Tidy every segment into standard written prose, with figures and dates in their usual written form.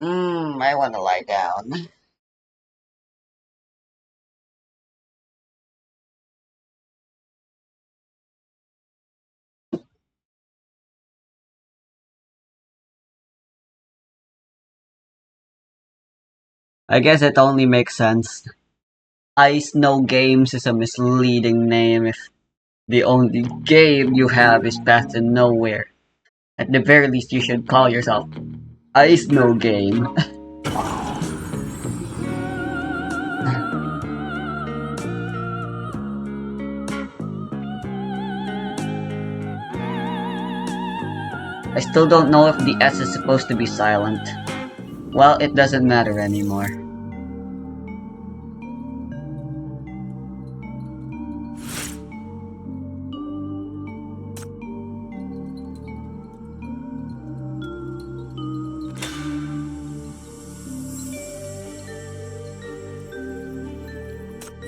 I wanna lie down. I guess it only makes sense. Ice No Games is a misleading name if the only game you have is Path to Nowhere. At the very least, you should call yourself Ice No Game. I still don't know if the S is supposed to be silent. Well, it doesn't matter anymore.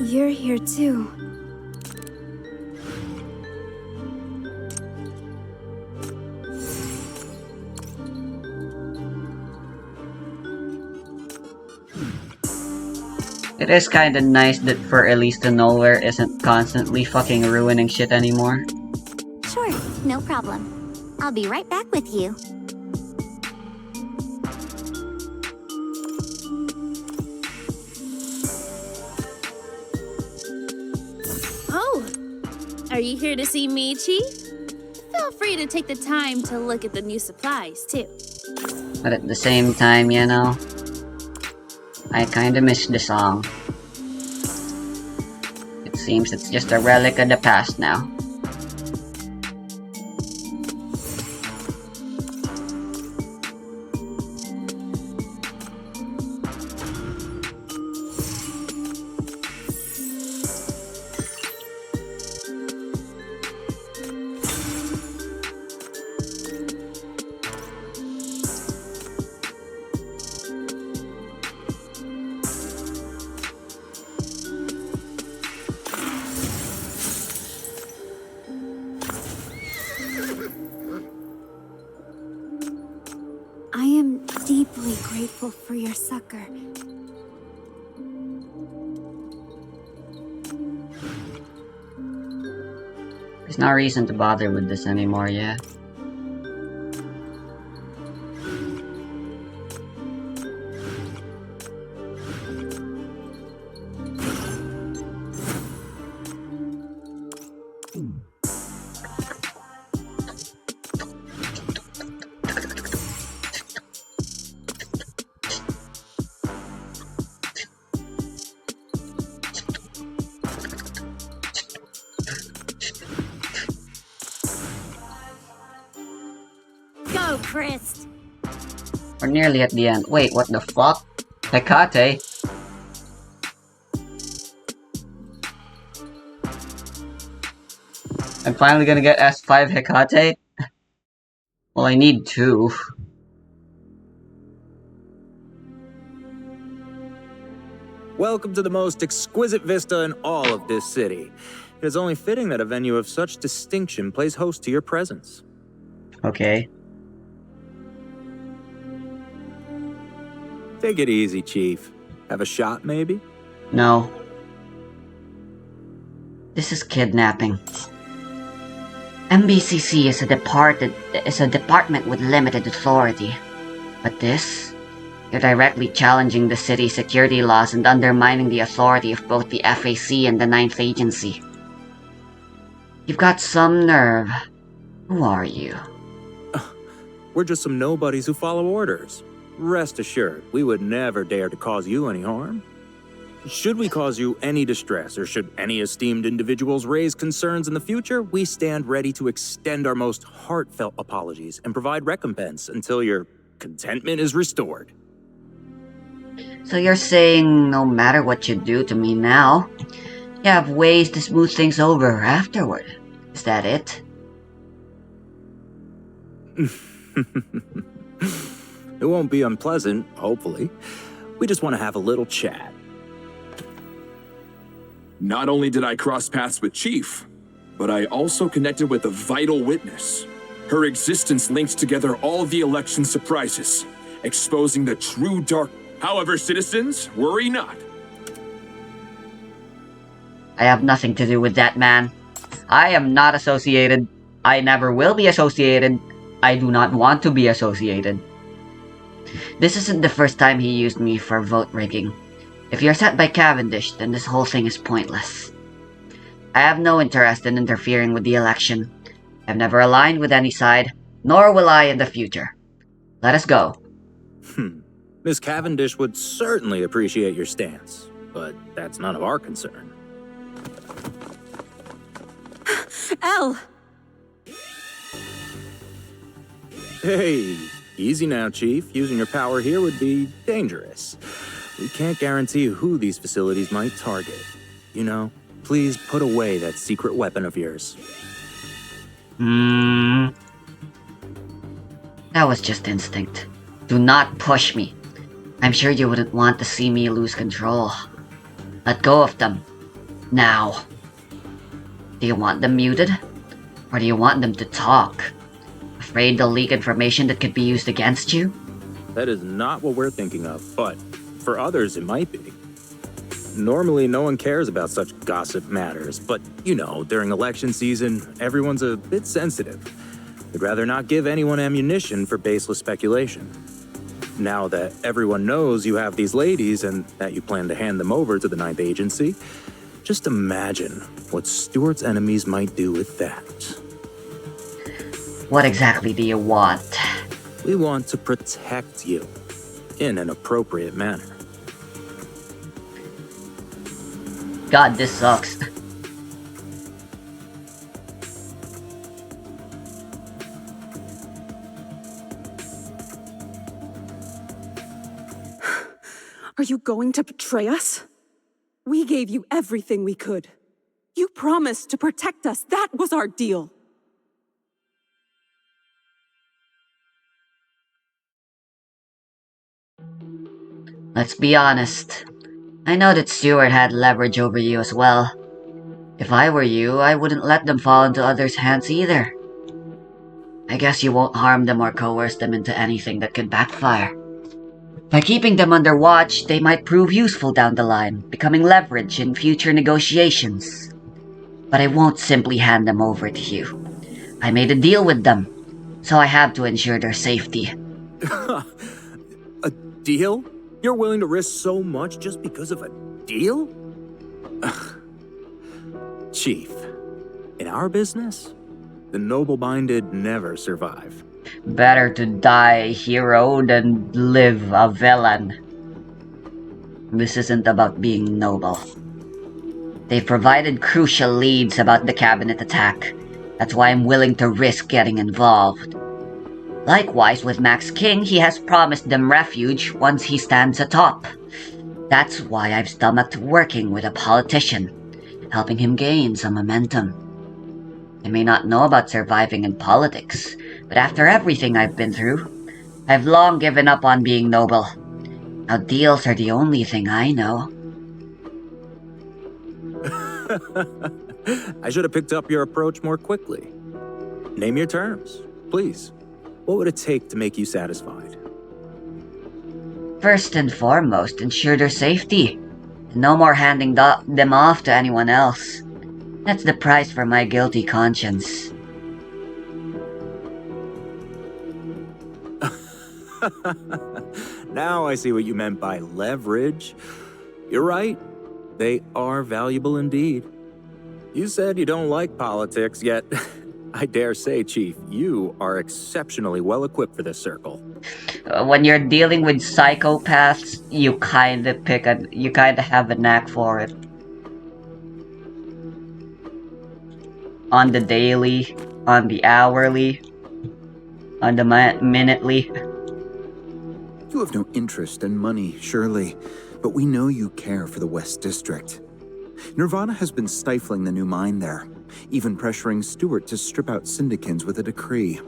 You're here too. It is kinda nice that For Elise to Nowhere isn't constantly fucking ruining shit anymore. Sure, no problem. I'll be right back with you. Oh, are you here to see Michi? Feel free to take the time to look at the new supplies, too. But at the same time, you know, I kinda miss the song. It seems it's just a relic of the past now. I am deeply grateful for your succor. There's no reason to bother with this anymore, yeah? Go, Chris! We're nearly at the end. Wait, what the fuck? Hecate? I'm finally gonna get S5 Hecate? Well, I need 2. Welcome to the most exquisite vista in all of this city. It is only fitting that a venue of such distinction plays host to your presence. Okay. Take it easy, Chief. Have a shot, maybe? No. This is kidnapping. MBCC is a department with limited authority. But this? You're directly challenging the city's security laws and undermining the authority of both the FAC and the Ninth Agency. You've got some nerve. Who are you? We're just some nobodies who follow orders. Rest assured, we would never dare to cause you any harm. Should we cause you any distress, or should any esteemed individuals raise concerns in the future, we stand ready to extend our most heartfelt apologies and provide recompense until your contentment is restored. So you're saying no matter what you do to me now, you have ways to smooth things over afterward. Is that it? It won't be unpleasant, hopefully. We just want to have a little chat. Not only did I cross paths with Chief, but I also connected with a vital witness. Her existence links together all the election surprises, exposing the true dark. However, citizens, worry not. I have nothing to do with that man. I am not associated. I never will be associated. I do not want to be associated. This isn't the first time he used me for vote rigging. If you're set by Cavendish, then this whole thing is pointless. I have no interest in interfering with the election. I've never aligned with any side, nor will I in the future. Let us go. Miss Cavendish would certainly appreciate your stance, but that's none of our concern. Elle! Hey, easy now, Chief. Using your power here would be dangerous. We can't guarantee who these facilities might target. You know, please put away that secret weapon of yours. That was just instinct. Do not push me. I'm sure you wouldn't want to see me lose control. Let go of them. Now. Do you want them muted? Or do you want them to talk? Afraid they'll leak information that could be used against you? That is not what we're thinking of, but for others it might be. Normally, no one cares about such gossip matters, but, you know, during election season, everyone's a bit sensitive. They'd rather not give anyone ammunition for baseless speculation. Now that everyone knows you have these ladies and that you plan to hand them over to the Ninth Agency, just imagine what Stuart's enemies might do with that. What exactly do you want? We want to protect you in an appropriate manner. God, this sucks. Are you going to betray us? We gave you everything we could. You promised to protect us. That was our deal. Let's be honest. I know that Stuart had leverage over you as well. If I were you, I wouldn't let them fall into others' hands either. I guess you won't harm them or coerce them into anything that could backfire. By keeping them under watch, they might prove useful down the line, becoming leverage in future negotiations. But I won't simply hand them over to you. I made a deal with them, so I have to ensure their safety. A deal? You're willing to risk so much just because of a deal? Chief, in our business, the noble-minded never survive. Better to die a hero than live a villain. This isn't about being noble. They've provided crucial leads about the cabinet attack. That's why I'm willing to risk getting involved. Likewise, with Max King, he has promised them refuge once he stands atop. That's why I've stomached working with a politician, helping him gain some momentum. I may not know about surviving in politics, but after everything I've been through, I've long given up on being noble. Now deals are the only thing I know. I should have picked up your approach more quickly. Name your terms, please. What would it take to make you satisfied? First and foremost, ensure their safety. No more handing them off to anyone else. That's the price for my guilty conscience. Now I see what you meant by leverage. You're right. They are valuable indeed. You said you don't like politics, yet I dare say, Chief, you are exceptionally well equipped for this circle. When you're dealing with psychopaths, you kinda have a knack for it. On the daily, on the hourly, on the minutely. You have no interest in money, surely, but we know you care for the West District. Nirvana has been stifling the new mine there, even pressuring Stuart to strip out Syndicans with a decree.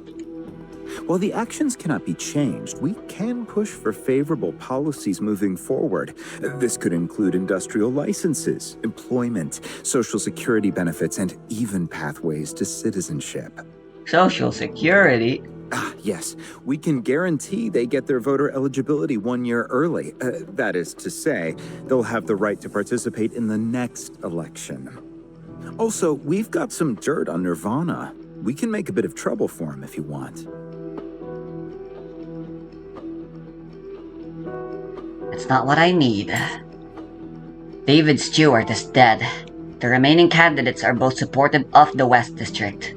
While the actions cannot be changed, we can push for favorable policies moving forward. This could include industrial licenses, employment, social security benefits, and even pathways to citizenship. Social security? Yes, we can guarantee they get their voter eligibility 1 year early. That is to say, they'll have the right to participate in the next election. Also, we've got some dirt on Nirvana. We can make a bit of trouble for him if you want. It's not what I need. David Stewart is dead. The remaining candidates are both supportive of the West District.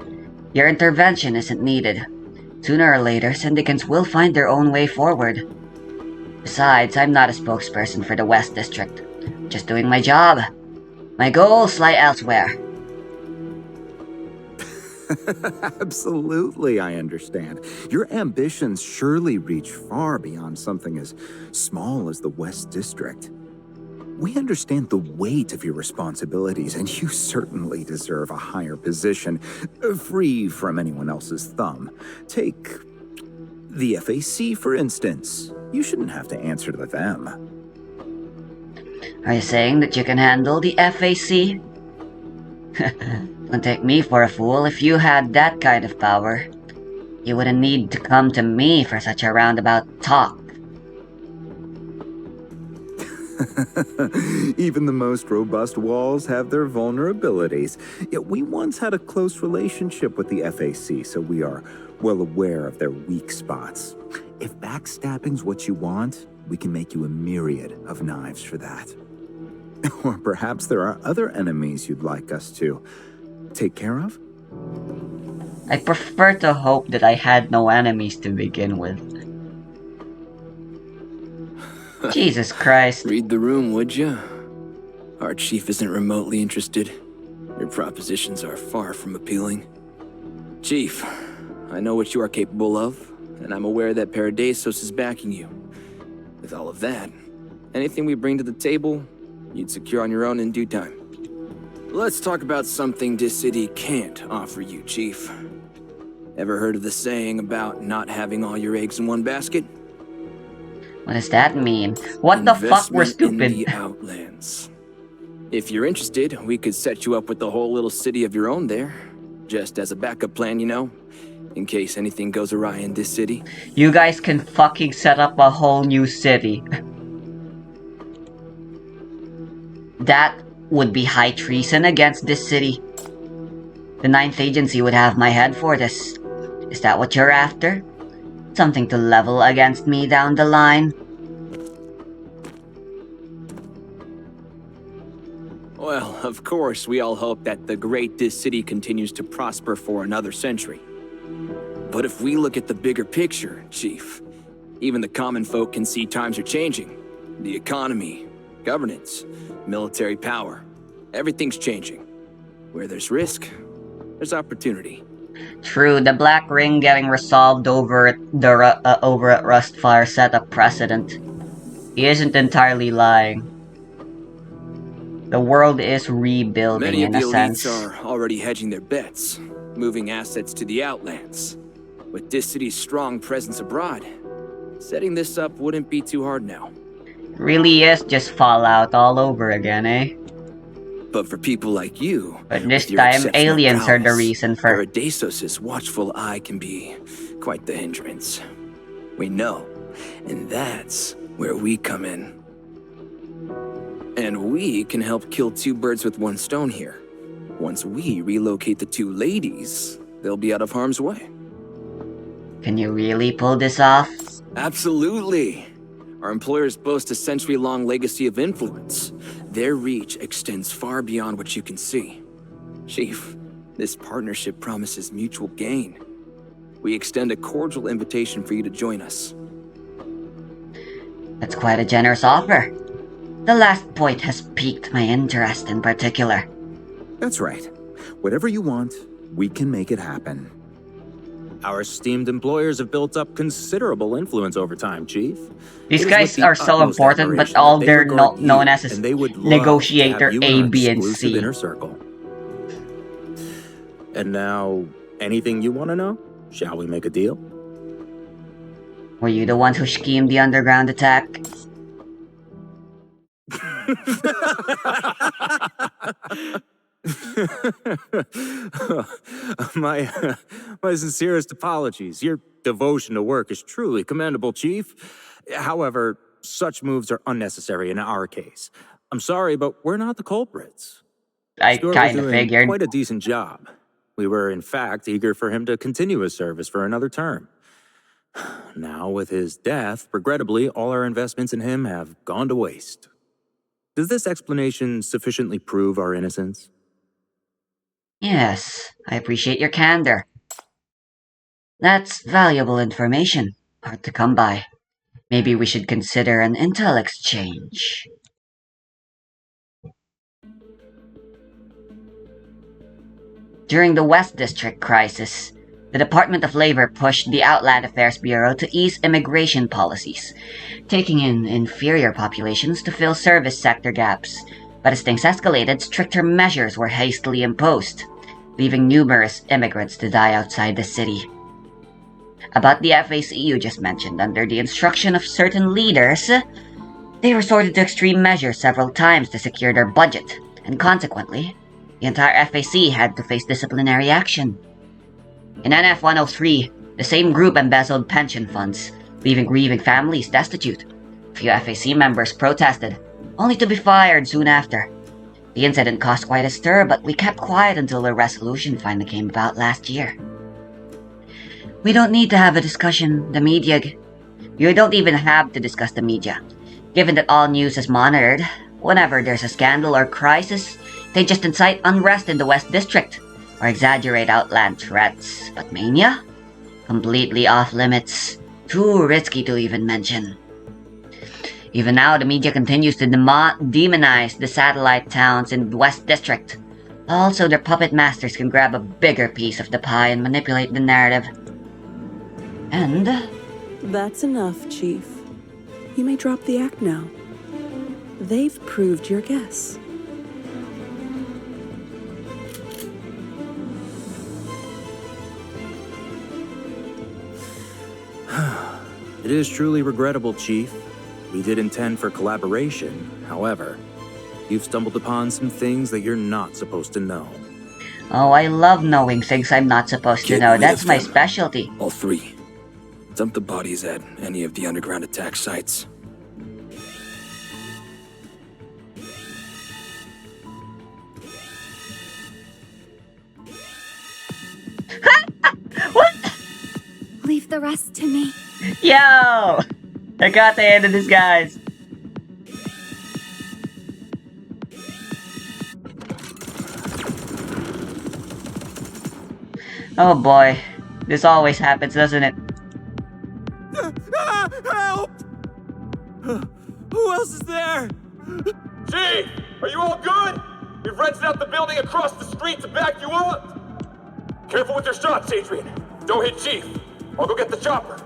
Your intervention isn't needed. Sooner or later, syndicants will find their own way forward. Besides, I'm not a spokesperson for the West District. Just doing my job. My goals lie elsewhere. Absolutely, I understand. Your ambitions surely reach far beyond something as small as the West District. We understand the weight of your responsibilities, and you certainly deserve a higher position, free from anyone else's thumb. Take the FAC, for instance. You shouldn't have to answer to them. Are you saying that you can handle the FAC? Don't take me for a fool. If you had that kind of power, you wouldn't need to come to me for such a roundabout talk. Even the most robust walls have their vulnerabilities. Yet we once had a close relationship with the FAC, so we are well aware of their weak spots. If backstabbing's what you want, we can make you a myriad of knives for that. Or perhaps there are other enemies you'd like us to take care of? I prefer to hope that I had no enemies to begin with. Jesus Christ. Read the room, would ya? Our chief isn't remotely interested. Your propositions are far from appealing. Chief, I know what you are capable of, and I'm aware that Paradisos is backing you. With all of that, anything we bring to the table, you'd secure on your own in due time. Let's talk about something this city can't offer you, Chief. Ever heard of the saying about not having all your eggs in one basket? What does that mean? What the fuck? We're Investment in stupid. the Outlands. If you're interested, we could set you up with a whole little city of your own there. Just as a backup plan, you know? In case anything goes awry in this city. You guys can fucking set up a whole new city. That would be high treason against this city. The Ninth Agency would have my head for this. Is that what you're after? Something to level against me down the line? Well, of course, we all hope that the great this city continues to prosper for another century. But if we look at the bigger picture, Chief, even the common folk can see times are changing. The economy, governance, military power, everything's changing. Where there's risk, there's opportunity. True, the Black Ring getting resolved over at Rustfire set a precedent. He isn't entirely lying. The world is rebuilding Many of in the a elites sense. are already hedging their bets, moving assets to the Outlands. With this city's strong presence abroad, setting this up wouldn't be too hard now. Really is just Fallout all over again, eh? But for people like you, But this with your time, exceptional aliens are the prowess, reason for... Paradeisos' watchful eye can be quite the hindrance. We know, and that's where we come in. And we can help kill two birds with one stone here. Once we relocate the two ladies, they'll be out of harm's way. Can you really pull this off? Absolutely. Our employers boast a century-long legacy of influence. Their reach extends far beyond what you can see. Chief, this partnership promises mutual gain. We extend a cordial invitation for you to join us. That's quite a generous offer. The last point has piqued my interest in particular. That's right. Whatever you want, we can make it happen. Our esteemed employers have built up considerable influence over time, Chief. These It is guys with the are so utmost important, but admiration all that they they're regard you, known as is and they would love negotiator to have you in A, our B, and exclusive C. inner circle. And now, anything you want to know? Shall we make a deal? Were you the ones who schemed the underground attack? my sincerest apologies. Your devotion to work is truly commendable, Chief. However, such moves are unnecessary in our case. I'm sorry, but we're not the culprits. I Stuart was kind of doing figured. quite a decent job. We were, in fact, eager for him to continue his service for another term. Now, with his death, regrettably, all our investments in him have gone to waste. Does this explanation sufficiently prove our innocence? Yes, I appreciate your candor. That's valuable information. Hard to come by. Maybe we should consider an intel exchange. During the West District crisis, the Department of Labor pushed the Outland Affairs Bureau to ease immigration policies, taking in inferior populations to fill service sector gaps. But as things escalated, stricter measures were hastily imposed, leaving numerous immigrants to die outside the city. About the FAC you just mentioned, under the instruction of certain leaders, they resorted to extreme measures several times to secure their budget, and consequently, the entire FAC had to face disciplinary action. In NF 103, the same group embezzled pension funds, leaving grieving families destitute. A few FAC members protested, only to be fired soon after. The incident caused quite a stir, but we kept quiet until a resolution finally came about last year. We don't need to have a discussion. You don't even have to discuss the media. Given that all news is monitored, whenever there's a scandal or crisis, they just incite unrest in the West District, or exaggerate outland threats. But mania? Completely off limits. Too risky to even mention. Even now, the media continues to demonize the satellite towns in the West District. Also, their puppet masters can grab a bigger piece of the pie and manipulate the narrative. And... That's enough, Chief. You may drop the act now. They've proved your guess. It is truly regrettable, Chief. We did intend for collaboration. However, you've stumbled upon some things that you're not supposed to know. Oh, I love knowing things I'm not supposed to know. That's my specialty. All three. Dump the bodies at any of the underground attack sites. What? Leave the rest to me. Yo! I got the hand of this, guys. Oh boy. This always happens, doesn't it? Help! Who else is there? Chief, are you all good? We've rented out the building across the street to back you up. Careful with your shots, Adrian. Don't hit Chief. I'll go get the chopper.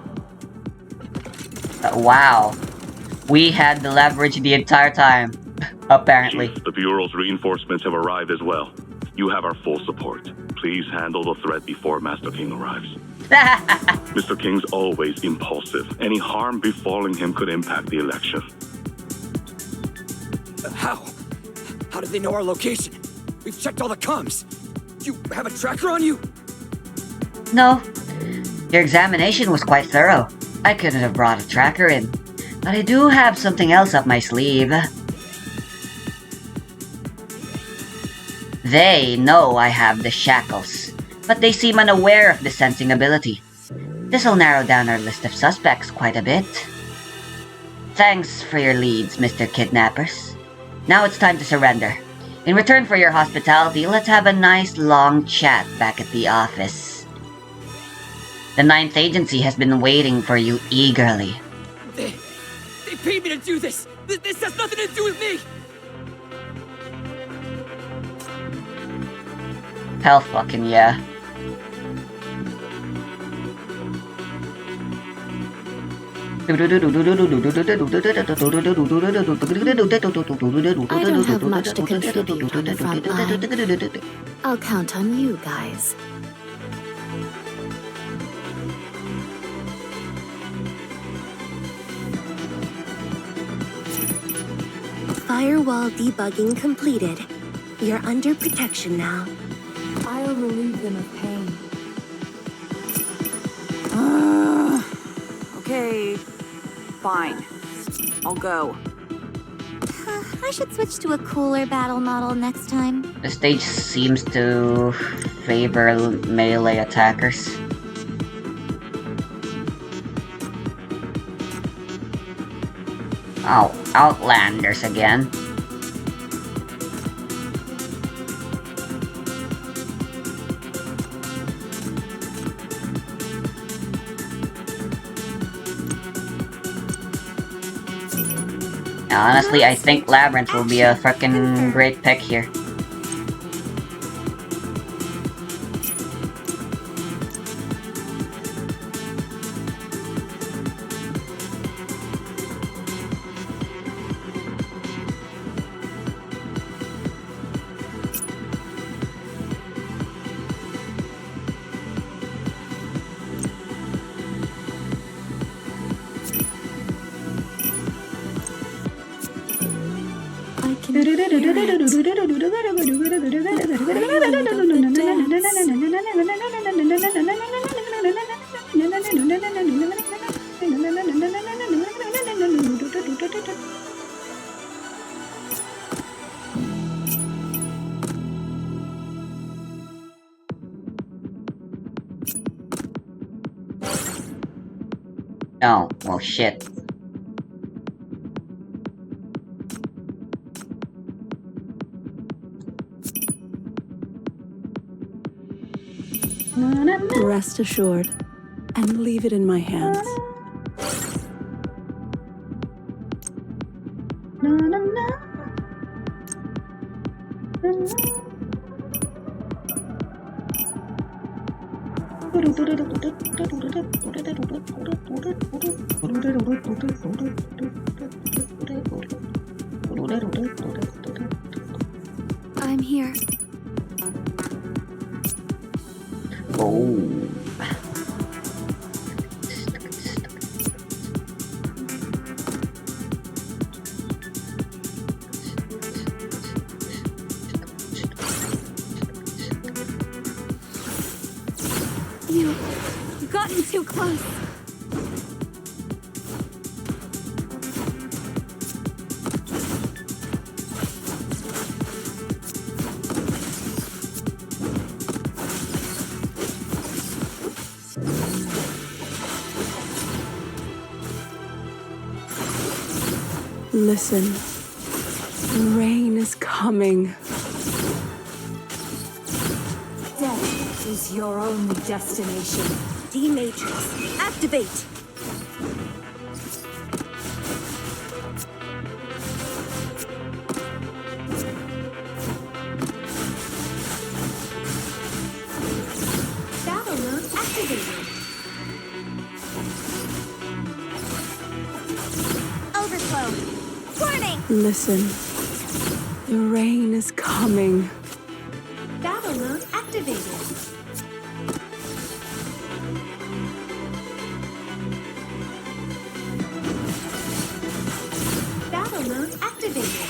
Wow. We had the leverage the entire time, apparently. Chief, the Bureau's reinforcements have arrived as well. You have our full support. Please handle the threat before Master King arrives. Mr. King's always impulsive. Any harm befalling him could impact the election. How? How did they know our location? We've checked all the comms. You have a tracker on you? No. Your examination was quite thorough. I couldn't have brought a tracker in. But I do have something else up my sleeve. They know I have the shackles, but they seem unaware of the sensing ability. This'll narrow down our list of suspects quite a bit. Thanks for your leads, Mr. Kidnappers. Now it's time to surrender. In return for your hospitality, let's have a nice long chat back at the office. The 9th Agency has been waiting for you eagerly. They paid me to do this! This has nothing to do with me! Hell fucking yeah. I don't have much to contribute on the front line. I'll count on you guys. Firewall debugging completed. You're under protection now. rhythm of pain. Okay, fine. I'll go. I should switch to a cooler battle model next time. The stage seems to favor melee attackers. Oh, Outlanders again. Honestly, I think Labyrinth will be a fucking great pick here. Oh, well shit. Rest assured, and leave it in my hands. I'm here. Oh. You've gotten too close. Listen, the rain is coming. Death is your only destination. D-Matrix, activate! Battle mode activated. Overflow. Warning! Listen, the rain is coming. Battle mode activated. Battle mode activated.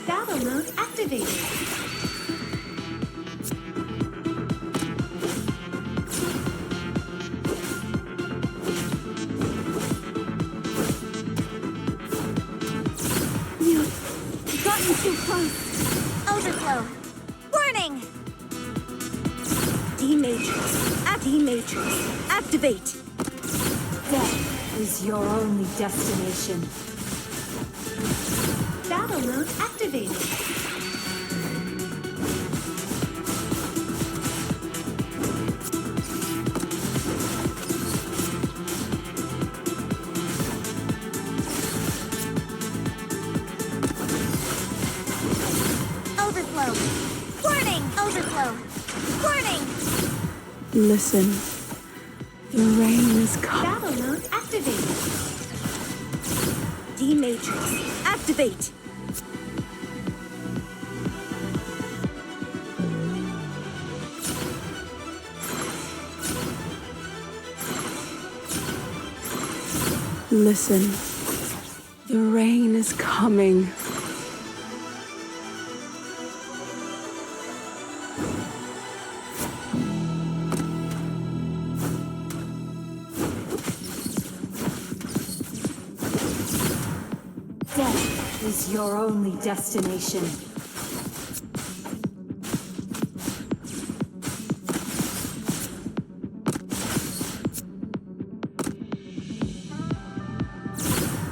Battle mode activated. You've gotten too close. Overflow. Warning! D-Matrix, activate! Death is your only destination. Battle mode activated. Overflow. Warning! Overflow. Warning! Listen, the rain is coming. Battle mode activated. D-Matrix, activate! Listen. The rain is coming. Death is your only destination.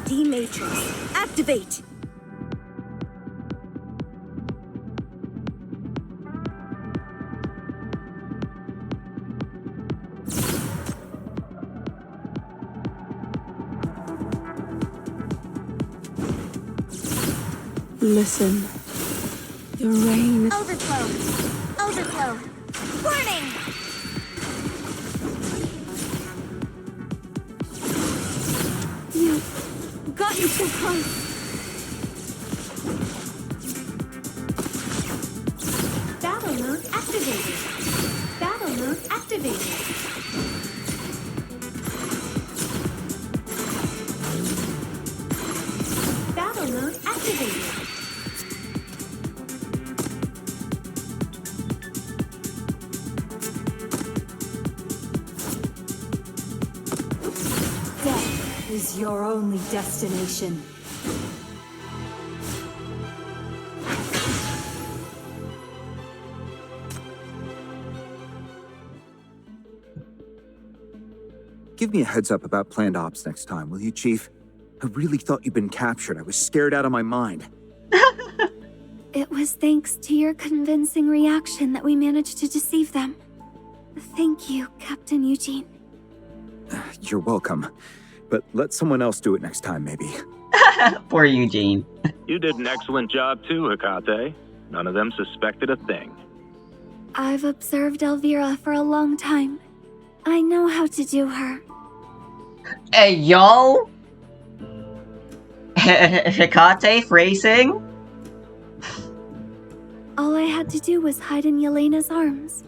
D-Matrix, activate! Listen. The rain is... Overflow! Overflow! Warning! You got me so close. Battle mode activated. Battle mode activated. Battle mode activated. Death is your only destination. Give me a heads up about planned ops next time, will you, Chief? I really thought you'd been captured. I was scared out of my mind. It was thanks to your convincing reaction that we managed to deceive them. Thank you, Captain Eugene. You're welcome. But let someone else do it next time, maybe. Poor Eugene. You did an excellent job too, Hecate. None of them suspected a thing. I've observed Elvira for a long time. I know how to do her. Hey, yo! Hecate phrasing? All I had to do was hide in Yelena's arms.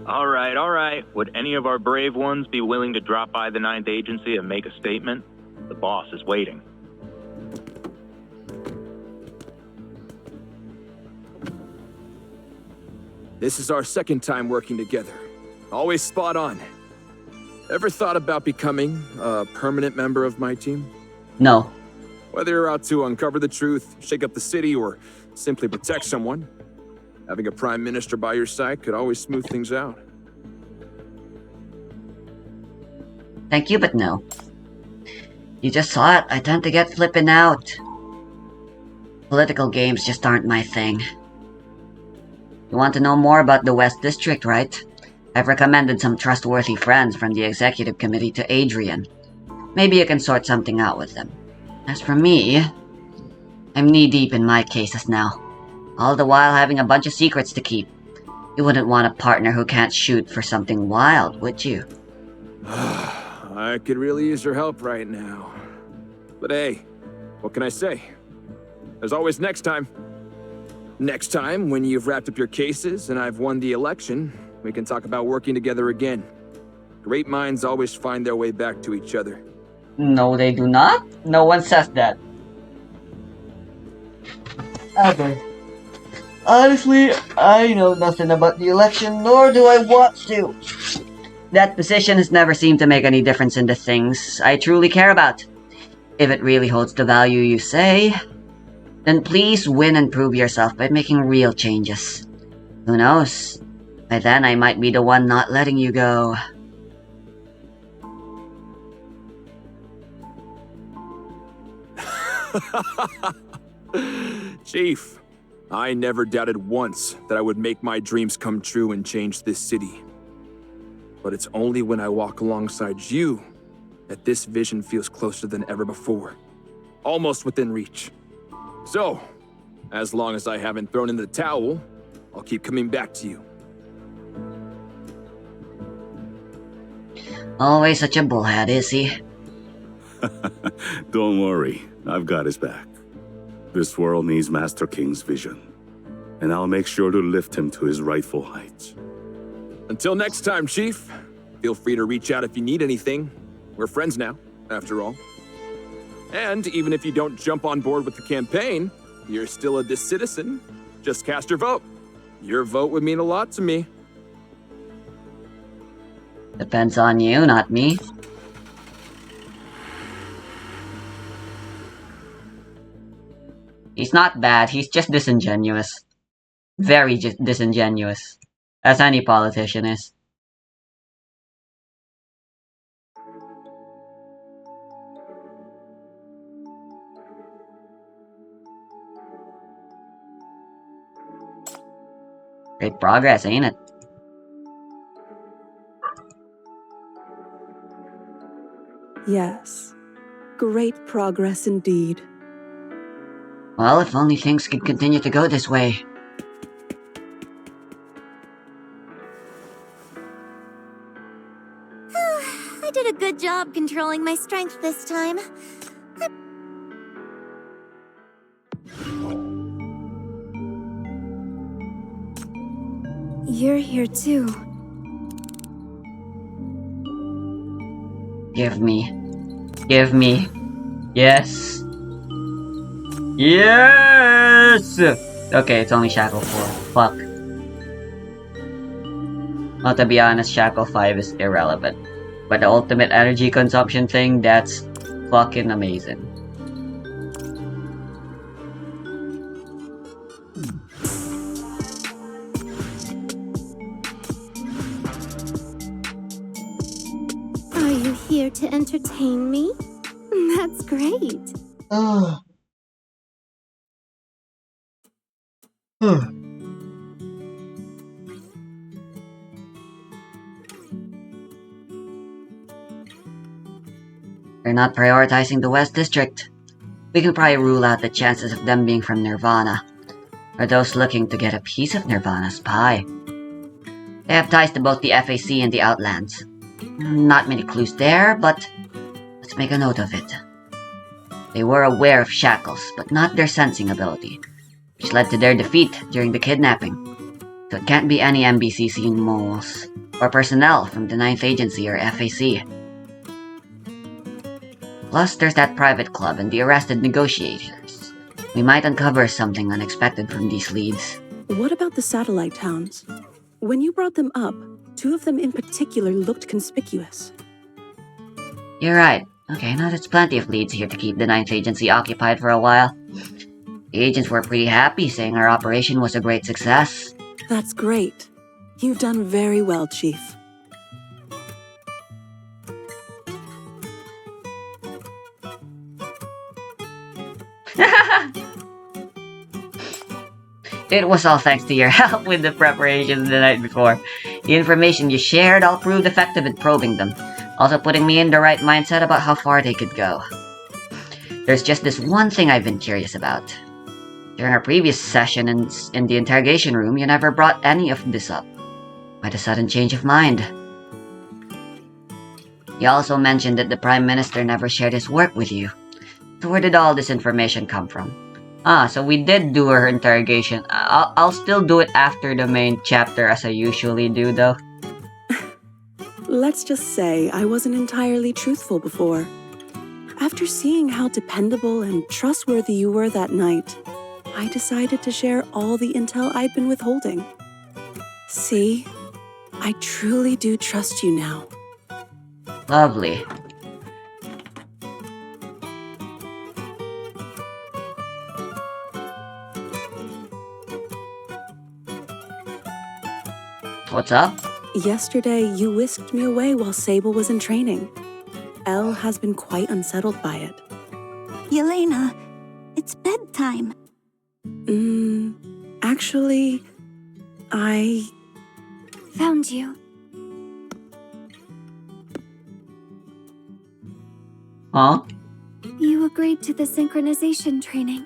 All right. Would any of our brave ones be willing to drop by the 9th Agency and make a statement? The boss is waiting. This is our second time working together. Always spot on. Ever thought about becoming a permanent member of my team? No. Whether you're out to uncover the truth, shake up the city, or simply protect someone, having a prime minister by your side could always smooth things out. Thank you, but no. You just saw it. I tend to get flippin' out. Political games just aren't my thing. You want to know more about the West District, right? I've recommended some trustworthy friends from the executive committee to Adrian. Maybe you can sort something out with them. As for me, I'm knee-deep in my cases now. All the while having a bunch of secrets to keep. You wouldn't want a partner who can't shoot for something wild, would you? I could really use your help right now. But hey, what can I say? There's always next time. Next time, when you've wrapped up your cases and I've won the election, we can talk about working together again. Great minds always find their way back to each other. No, they do not. No one says that. Okay. Honestly, I know nothing about the election, nor do I want to. That position has never seemed to make any difference in the things I truly care about. If it really holds the value you say, then please win and prove yourself by making real changes. Who knows? By then I might be the one not letting you go. Chief, I never doubted once that I would make my dreams come true and change this city. But it's only when I walk alongside you that this vision feels closer than ever before. Almost within reach. So, as long as I haven't thrown in the towel, I'll keep coming back to you. Always such a bullhead, is he? Don't worry, I've got his back. This world needs Master King's vision, and I'll make sure to lift him to his rightful heights. Until next time, Chief. Feel free to reach out if you need anything. We're friends now. after all. And even if you don't jump on board with the campaign, you're still a citizen. Just cast your vote. Your vote would mean a lot to me. Depends on you, not me. He's not bad, he's just disingenuous. Very disingenuous. As any politician is. Great progress, ain't it? Yes. Great progress indeed. Well, if only things could continue to go this way. I did a good job controlling my strength this time. You're here too. Give me. Give me. Yes. Yes! Okay, it's only Shackle 4. Fuck. Well, to be honest, Shackle 5 is irrelevant. But the ultimate energy consumption thing, that's fucking amazing. Are you here to entertain me? That's great. They're not prioritizing the West District. We can probably rule out the chances of them being from Nirvana, or those looking to get a piece of Nirvana's pie. They have ties to both the FAC and the Outlands. Not many clues there, but let's make a note of it. They were aware of Shackles, but not their sensing ability, which led to their defeat during the kidnapping. So it can't be any MBCC moles, or personnel from the 9th Agency or FAC. Plus, there's that private club and the arrested negotiators. We might uncover something unexpected from these leads. What about the satellite towns? When you brought them up, 2 of them in particular looked conspicuous. You're right. Okay, now there's plenty of leads here to keep the 9th Agency occupied for a while. The agents were pretty happy, saying our operation was a great success. That's great. You've done very well, Chief. It was all thanks to your help with the preparations the night before. The information you shared all proved effective in probing them, also putting me in the right mindset about how far they could go. There's just this one thing I've been curious about. During our previous session in the interrogation room, you never brought any of this up. Why the sudden change of mind? You also mentioned that the Prime Minister never shared his work with you. So where did all this information come from? So we did do her interrogation. I'll still do it after the main chapter as I usually do, though. Let's just say I wasn't entirely truthful before. After seeing how dependable and trustworthy you were that night, I decided to share all the intel I'd been withholding. See, I truly do trust you now. Lovely. What's up? Yesterday, you whisked me away while Sable was in training. Elle has been quite unsettled by it. Yelena, it's bedtime. Actually, I found you. Huh? You agreed to the synchronization training.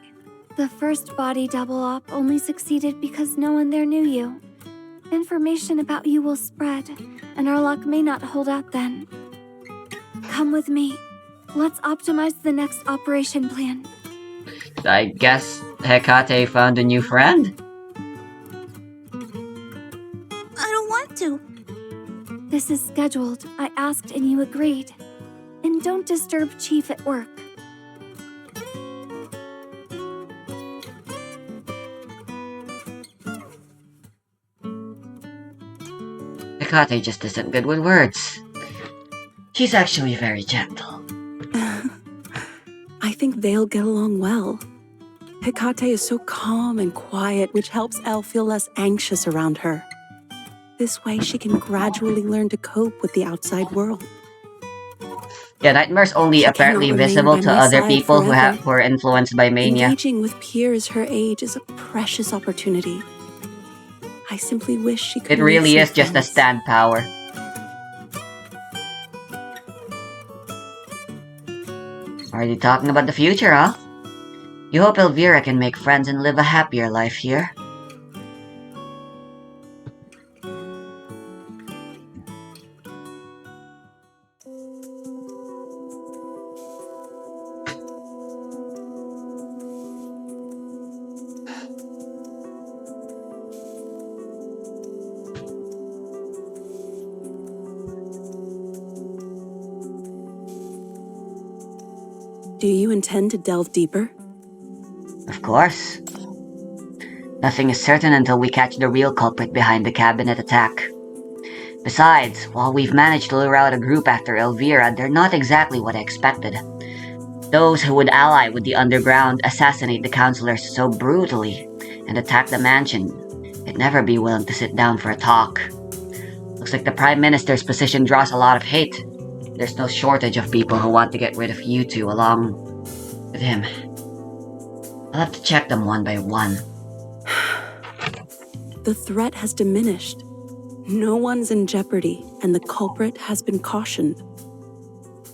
The first body double op only succeeded because no one there knew you. Information about you will spread, and our luck may not hold out then. Come with me. Let's optimize the next operation plan. I guess Hecate found a new friend? I don't want to. This is scheduled. I asked and you agreed. And don't disturb Chief at work. Hecate just isn't good with words. She's actually very gentle. I think they'll get along well. Hecate is so calm and quiet, which helps Elle feel less anxious around her. This way, she can gradually learn to cope with the outside world. Yeah, Nightmare's only She apparently cannot remain visible by to my other side people forever. who are influenced by mania. Engaging with peers her age is a precious opportunity. I simply wish she could It make really some is just a friends. stand power. Are you talking about the future, huh? You hope Elvira can make friends and live a happier life here? Do you intend to delve deeper? Of course. Nothing is certain until we catch the real culprit behind the cabinet attack. Besides, while we've managed to lure out a group after Elvira, they're not exactly what I expected. Those who would ally with the underground assassinate the councillors so brutally and attack the mansion. They'd never be willing to sit down for a talk. Looks like the Prime Minister's position draws a lot of hate. There's no shortage of people who want to get rid of you two along with him. I'll have to check them one by one. The threat has diminished. No one's in jeopardy, and the culprit has been cautioned.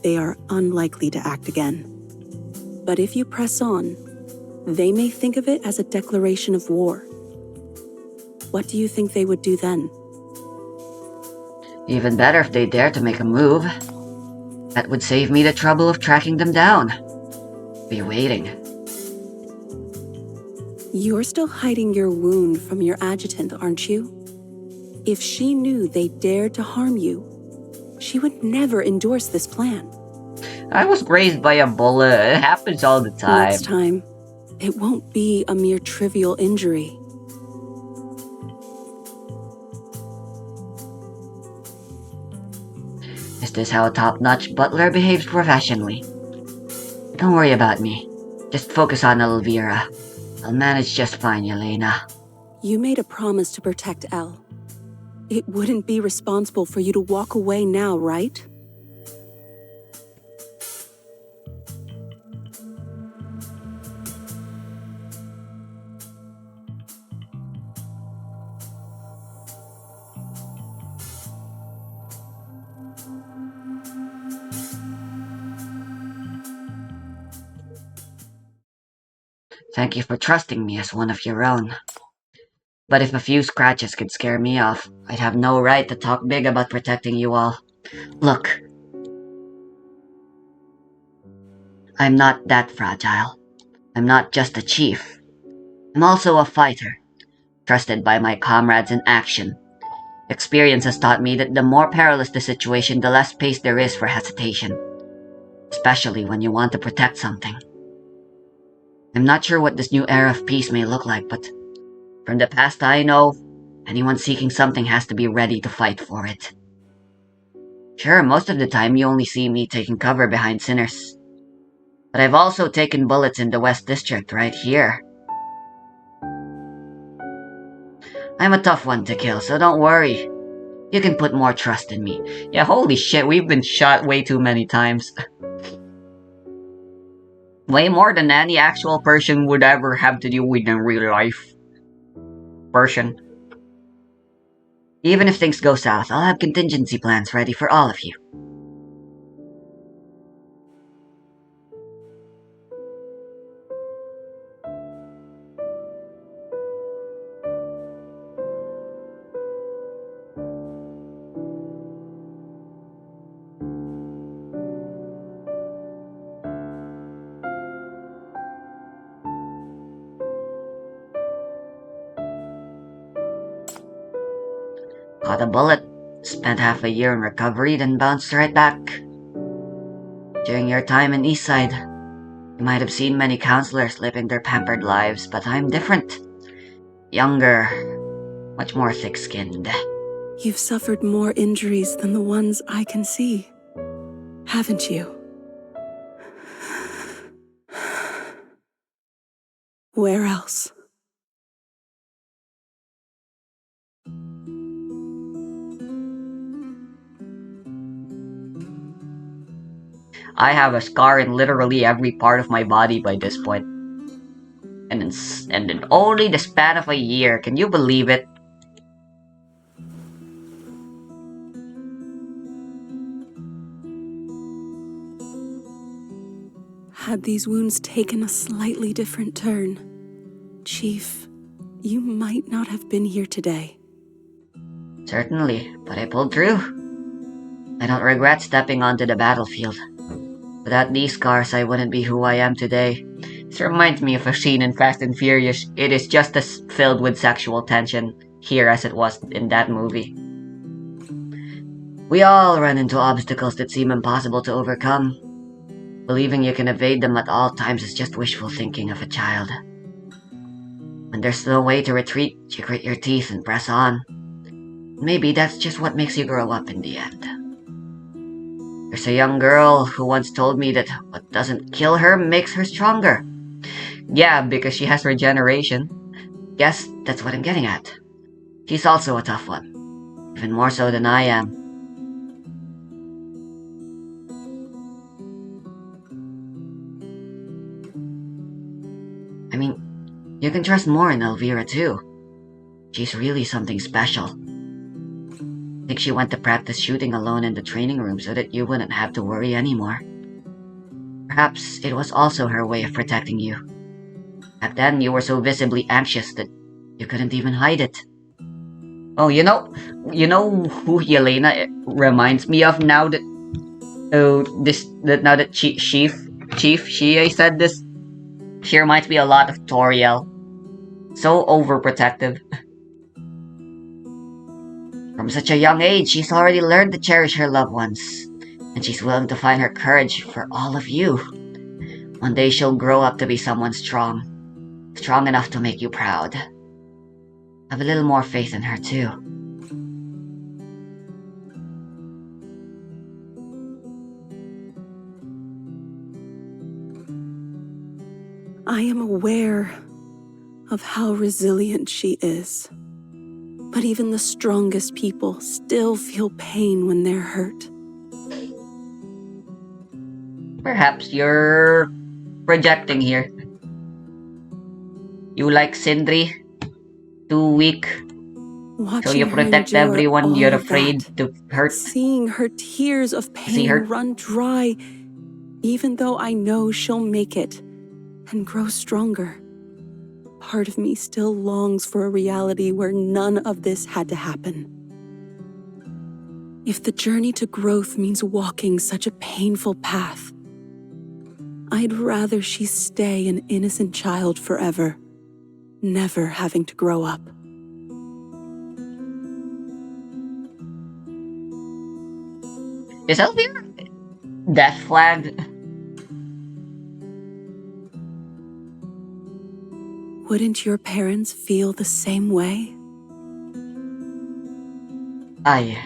They are unlikely to act again. But if you press on, they may think of it as a declaration of war. What do you think they would do then? Even better if they dare to make a move. That would save me the trouble of tracking them down. Be waiting. You're still hiding your wound from your adjutant, aren't you? If she knew they dared to harm you, she would never endorse this plan. I was grazed by a bullet. It happens all the time. Next time, it won't be a mere trivial injury. Is this how a top-notch butler behaves professionally? Don't worry about me. Just focus on Elvira. I'll manage just fine, Yelena. You made a promise to protect Elle. It wouldn't be responsible for you to walk away now, right? Thank you for trusting me as one of your own. But if a few scratches could scare me off, I'd have no right to talk big about protecting you all. Look. I'm not that fragile. I'm not just a chief. I'm also a fighter, trusted by my comrades in action. Experience has taught me that the more perilous the situation, the less space there is for hesitation. Especially when you want to protect something. I'm not sure what this new era of peace may look like, but from the past I know, anyone seeking something has to be ready to fight for it. Sure, most of the time you only see me taking cover behind sinners. But I've also taken bullets in the West District right here. I'm a tough one to kill, so don't worry. You can put more trust in me. Yeah, holy shit, we've been shot way too many times. Way more than any actual person would ever have to deal with in real life. Person. Even if things go south, I'll have contingency plans ready for all of you. Caught a bullet, spent half a year in recovery, then bounced right back. During your time in Eastside, you might have seen many counselors living their pampered lives, but I'm different. Younger, much more thick-skinned. You've suffered more injuries than the ones I can see, haven't you? Where else? I have a scar in literally every part of my body by this point. And in only the span of a year, can you believe it? Had these wounds taken a slightly different turn, Chief, you might not have been here today. Certainly, but I pulled through. I don't regret stepping onto the battlefield. Without these scars, I wouldn't be who I am today. This reminds me of a scene in Fast and Furious. It is just as filled with sexual tension here as it was in that movie. We all run into obstacles that seem impossible to overcome. Believing you can evade them at all times is just wishful thinking of a child. When there's no way to retreat, you grit your teeth and press on. Maybe that's just what makes you grow up in the end. There's a young girl who once told me that what doesn't kill her makes her stronger. Yeah, because she has regeneration. Guess that's what I'm getting at. She's also a tough one. Even more so than I am. I mean, you can trust more in Elvira too. She's really something special. I think she went to practice shooting alone in the training room so that you wouldn't have to worry anymore. Perhaps it was also her way of protecting you. Back then, you were so visibly anxious that you couldn't even hide it. Oh, you know who Yelena reminds me of now that Chief she said this. She reminds me a lot of Toriel. So overprotective. From such a young age, she's already learned to cherish her loved ones, and she's willing to find her courage for all of you. One day she'll grow up to be someone strong enough to make you proud. Have a little more faith in her too. I am aware of how resilient she is. But even the strongest people still feel pain when they're hurt. Perhaps you're projecting here. You like Sindri? Too weak? Watching so you protect everyone you're afraid to hurt? Seeing her tears of pain run dry, even though I know she'll make it and grow stronger. Part of me still longs for a reality where none of this had to happen. If the journey to growth means walking such a painful path, I'd rather she stay an innocent child forever, never having to grow up. Is Elvira death flagged? Wouldn't your parents feel the same way? I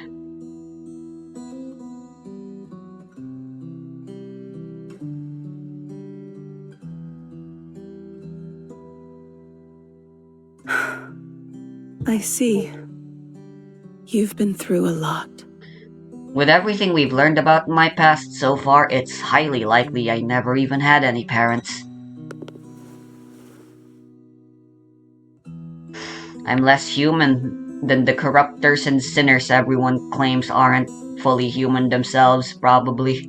see. You've been through a lot. With everything we've learned about my past so far, it's highly likely I never even had any parents. I'm less human than the corruptors and sinners everyone claims aren't fully human themselves, probably.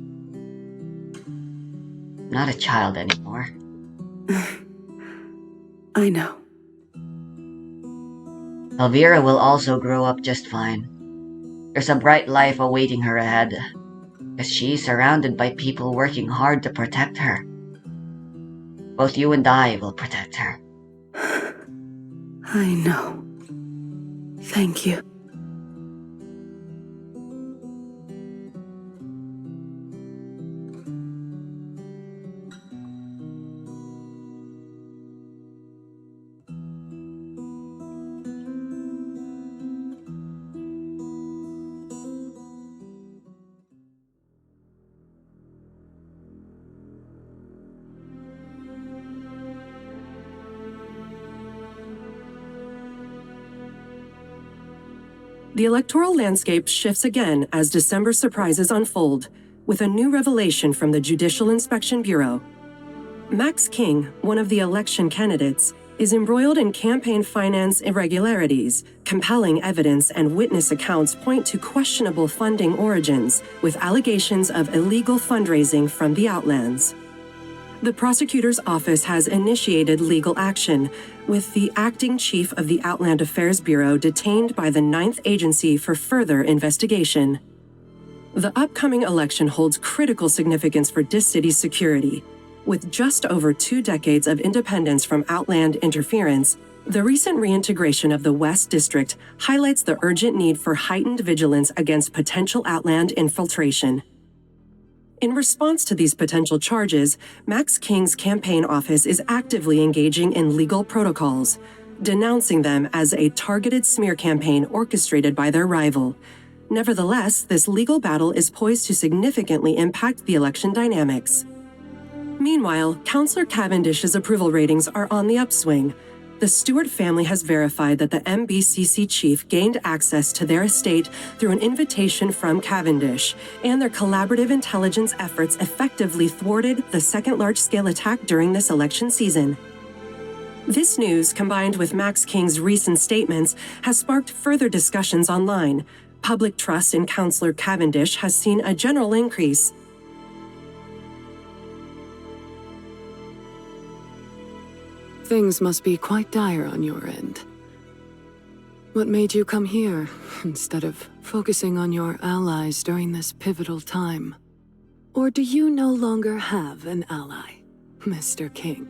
Not a child anymore. I know. Elvira will also grow up just fine. There's a bright life awaiting her ahead, because she's surrounded by people working hard to protect her. Both you and I will protect her. I know. Thank you. The electoral landscape shifts again as December surprises unfold, with a new revelation from the Judicial Inspection Bureau. Max King, one of the election candidates, is embroiled in campaign finance irregularities. Compelling evidence and witness accounts point to questionable funding origins, with allegations of illegal fundraising from the Outlands. The prosecutor's office has initiated legal action, with the acting chief of the Outland Affairs Bureau detained by the 9th Agency for further investigation. The upcoming election holds critical significance for this city's security. With just over 2 decades of independence from Outland interference, the recent reintegration of the West District highlights the urgent need for heightened vigilance against potential Outland infiltration. In response to these potential charges, Max King's campaign office is actively engaging in legal protocols, denouncing them as a targeted smear campaign orchestrated by their rival. Nevertheless, this legal battle is poised to significantly impact the election dynamics. Meanwhile, Councillor Cavendish's approval ratings are on the upswing. The Stewart family has verified that the MBCC chief gained access to their estate through an invitation from Cavendish, and their collaborative intelligence efforts effectively thwarted the second large-scale attack during this election season. This news, combined with Max King's recent statements, has sparked further discussions online. Public trust in Councillor Cavendish has seen a general increase. Things must be quite dire on your end. What made you come here, instead of focusing on your allies during this pivotal time? Or do you no longer have an ally, Mr. King?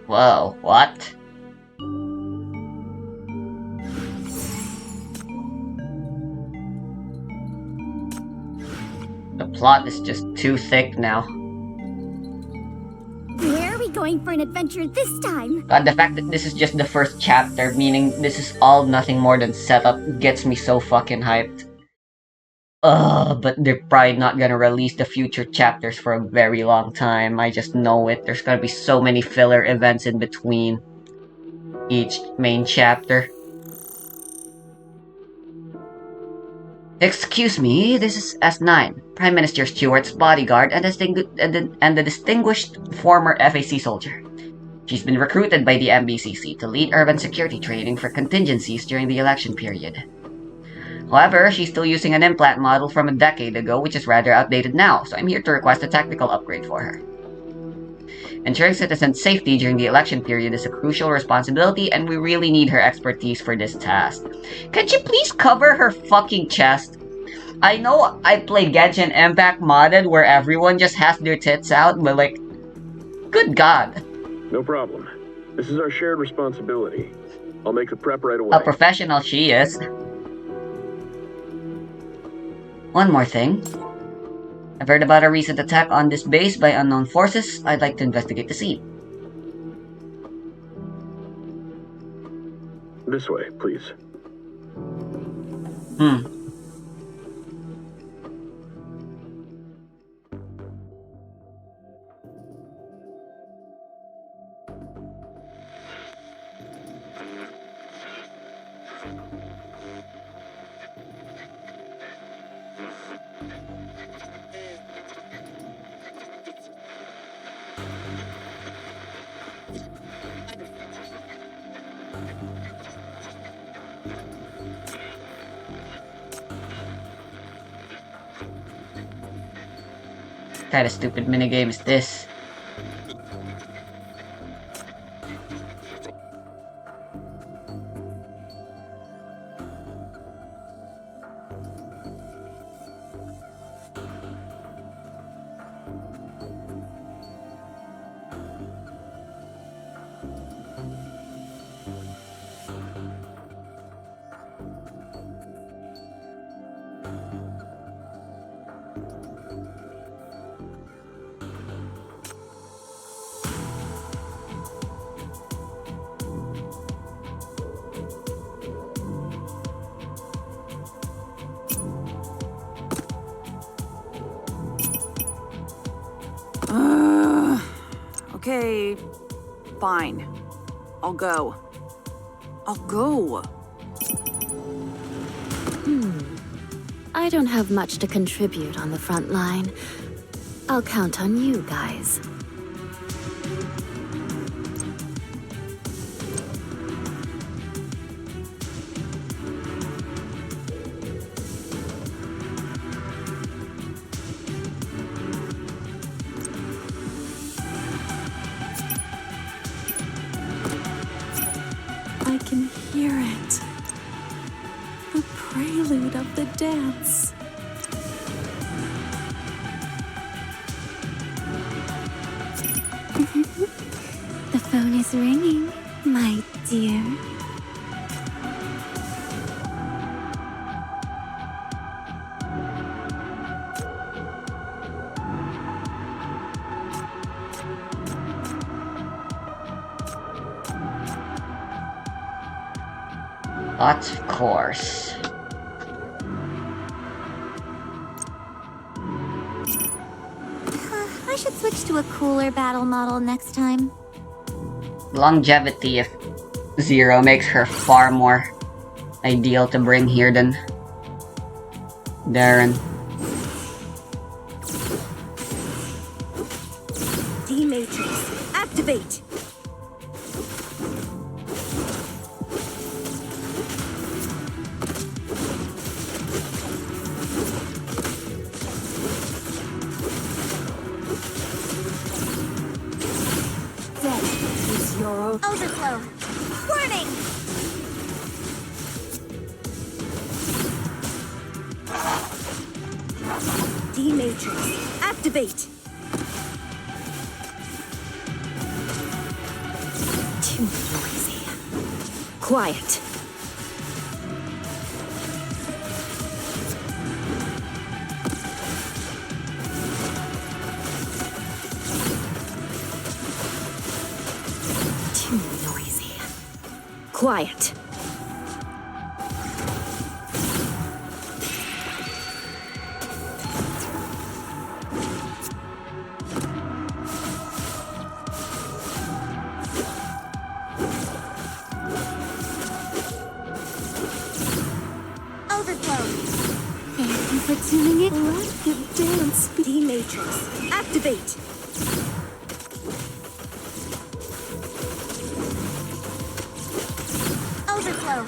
Whoa, what? The plot is just too thick now. Where are we going for an adventure this time? God, the fact that this is just the first chapter, meaning this is all nothing more than setup, gets me so fucking hyped. But they're probably not gonna release the future chapters for a very long time. I just know it. There's gonna be so many filler events in between each main chapter. Excuse me, this is S9, Prime Minister Stewart's bodyguard and the distinguished former FAC soldier. She's been recruited by the MBCC to lead urban security training for contingencies during the election period. However, she's still using an implant model from a decade ago, which is rather outdated now, so I'm here to request a technical upgrade for her. Ensuring citizens' safety during the election period is a crucial responsibility, and we really need her expertise for this task. Could you please cover her fucking chest? I know I play Genshin Impact modded where everyone just has their tits out, but like, good god. No problem. This is our shared responsibility. I'll make the prep right away. A professional she is. One more thing. I've heard about a recent attack on this base by unknown forces. I'd like to investigate the scene. This way, please. What kind of stupid minigame is this? Okay, fine. I'll go. I'll go. I don't have much to contribute on the front line. I'll count on you guys. I can hear it. The prelude of the dance. The phone is ringing, my dear. Of course. I should switch to a cooler battle model next time. Longevity of Zero makes her far more ideal to bring here than Darren. D-Matrix, activate! Overflow. Warning! D-Matrix, activate! Too noisy. Quiet. Too noisy. Quiet. Overflow. Thank you for tuning in. Rapid dance. D-Matrix, activate! Overflow.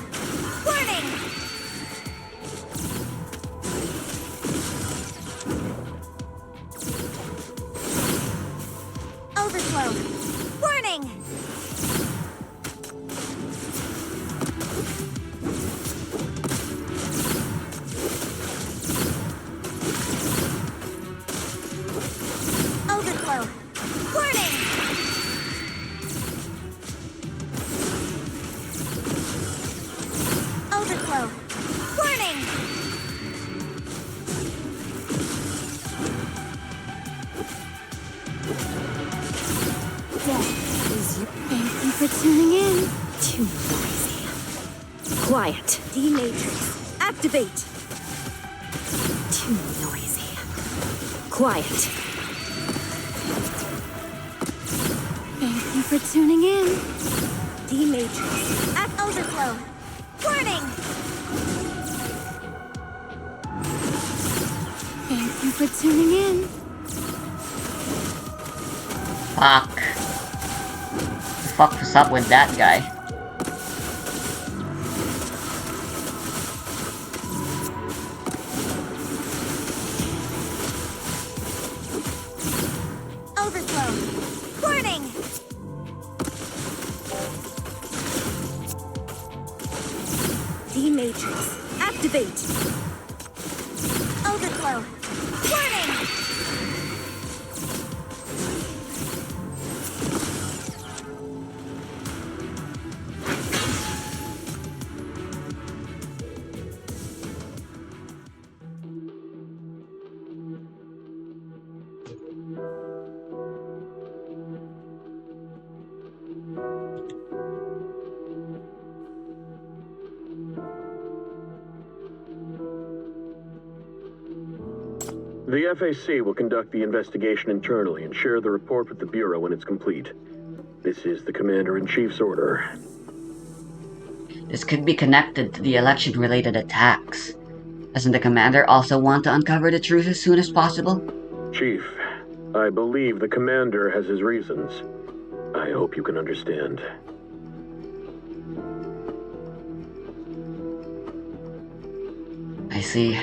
Warning! Overflow. Warning! Overflow. Warning! Overflow. Warning! Death is you. Thank you for tuning in. Too noisy. Quiet. D-Matrix, activate! Too noisy. Quiet. Thank you for tuning in. D-Matrix, Overflow. Warning! Thank you for tuning in. Fuck. The fuck was up with that guy? Overflow. Warning! D-Matrix, activate! Overflow. Warning! The FAC will conduct the investigation internally and share the report with the Bureau when it's complete. This is the Commander-in-Chief's order. This could be connected to the election-related attacks. Doesn't the commander also want to uncover the truth as soon as possible? Chief, I believe the commander has his reasons. I hope you can understand. I see.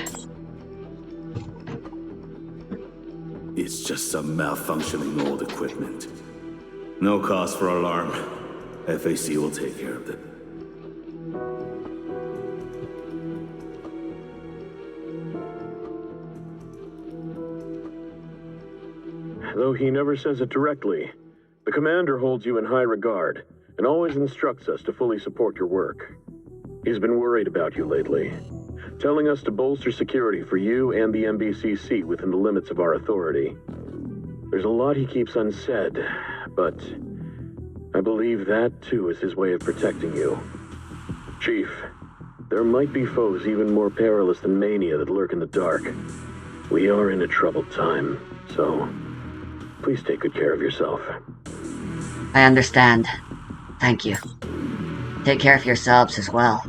It's just some malfunctioning old equipment. No cause for alarm. FAC will take care of it. Though he never says it directly, the commander holds you in high regard and always instructs us to fully support your work. He's been worried about you lately, telling us to bolster security for you and the MBCC within the limits of our authority. There's a lot he keeps unsaid, but I believe that too is his way of protecting you. Chief, there might be foes even more perilous than Mania that lurk in the dark. We are in a troubled time, so please take good care of yourself. I understand. Thank you. Take care of yourselves as well.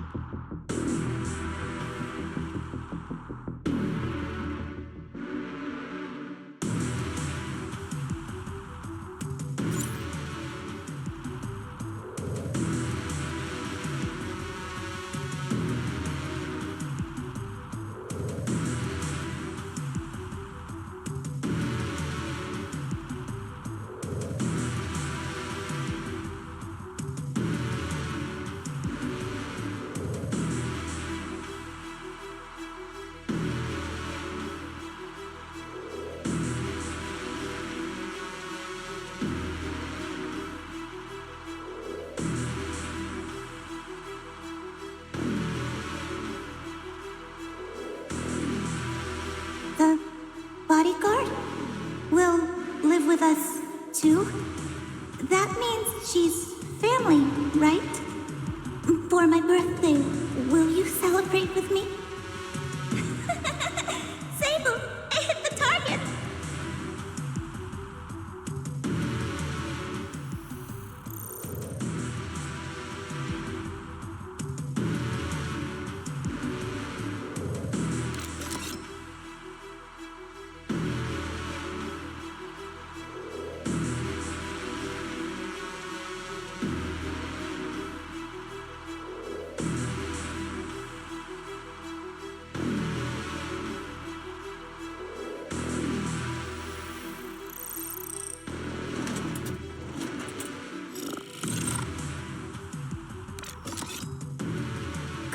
The bodyguard will live with us too? That means she's family, right? For my birthday, will you celebrate with me? Sable, I hit the target!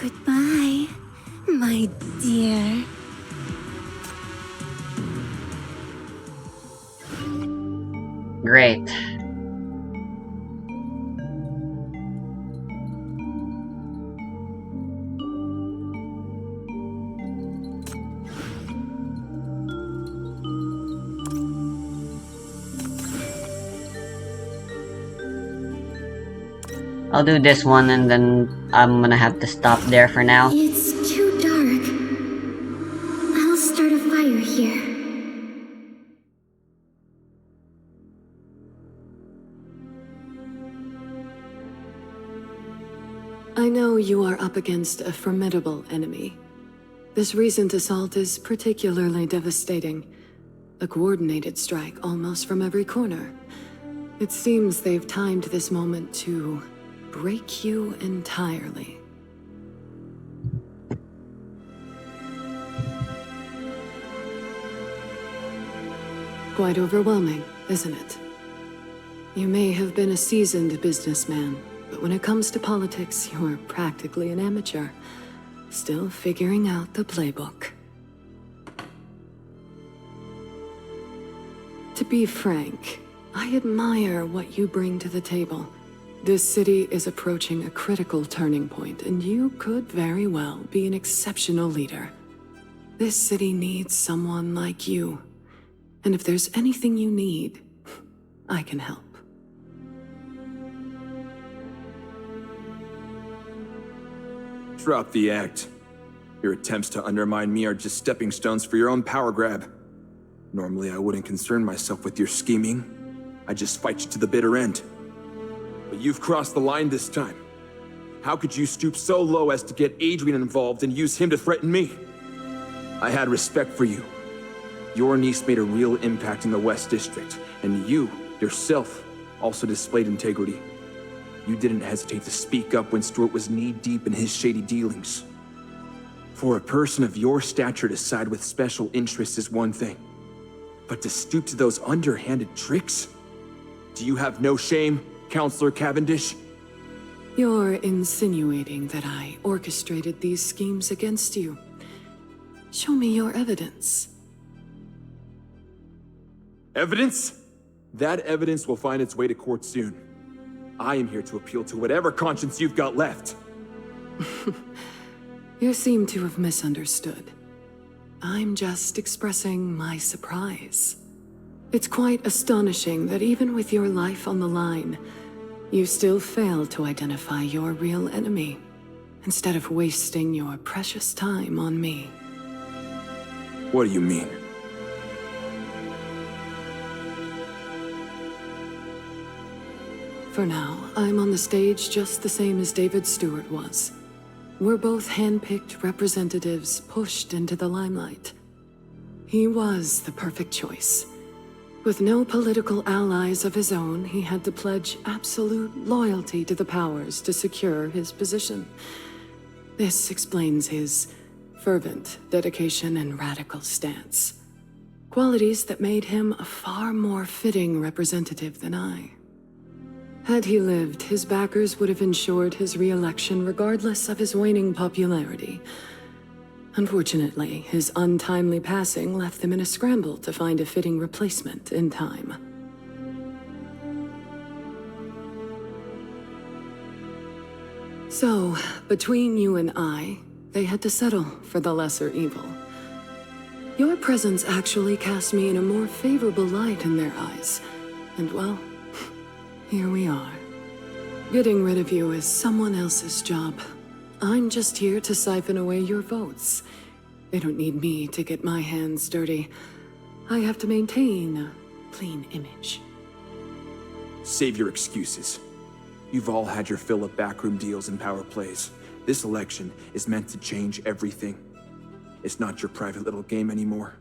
Goodbye, my dear. Great. I'll do this one and then I'm gonna have to stop there for now. It's too dark. I'll start a fire here. I know you are up against a formidable enemy. This recent assault is particularly devastating. A coordinated strike almost from every corner. It seems they've timed this moment to break you entirely. Quite overwhelming, isn't it? You may have been a seasoned businessman, but when it comes to politics, you're practically an amateur, still figuring out the playbook. To be frank, I admire what you bring to the table. This city is approaching a critical turning point, and you could very well be an exceptional leader. This city needs someone like you. And if there's anything you need, I can help. Drop the act. Your attempts to undermine me are just stepping stones for your own power grab. Normally, I wouldn't concern myself with your scheming. I just fight you to the bitter end. But you've crossed the line this time. How could you stoop so low as to get Adrian involved and use him to threaten me? I had respect for you. Your niece made a real impact in the West District, and you, yourself, also displayed integrity. You didn't hesitate to speak up when Stuart was knee-deep in his shady dealings. For a person of your stature to side with special interests is one thing, but to stoop to those underhanded tricks? Do you have no shame, Counselor Cavendish? You're insinuating that I orchestrated these schemes against you. Show me your evidence. Evidence? That evidence will find its way to court soon. I am here to appeal to whatever conscience you've got left. You seem to have misunderstood. I'm just expressing my surprise. It's quite astonishing that even with your life on the line, you still fail to identify your real enemy, instead of wasting your precious time on me. What do you mean? For now, I'm on the stage just the same as David Stewart was. We're both hand-picked representatives pushed into the limelight. He was the perfect choice. With no political allies of his own, he had to pledge absolute loyalty to the powers to secure his position. This explains his fervent dedication and radical stance. Qualities that made him a far more fitting representative than I. Had he lived, his backers would have ensured his re-election regardless of his waning popularity. Unfortunately, his untimely passing left them in a scramble to find a fitting replacement in time. So, between you and I, they had to settle for the lesser evil. Your presence actually cast me in a more favorable light in their eyes, and well, here we are. Getting rid of you is someone else's job. I'm just here to siphon away your votes. They don't need me to get my hands dirty. I have to maintain a clean image. Save your excuses. You've all had your fill of backroom deals and power plays. This election is meant to change everything. It's not your private little game anymore.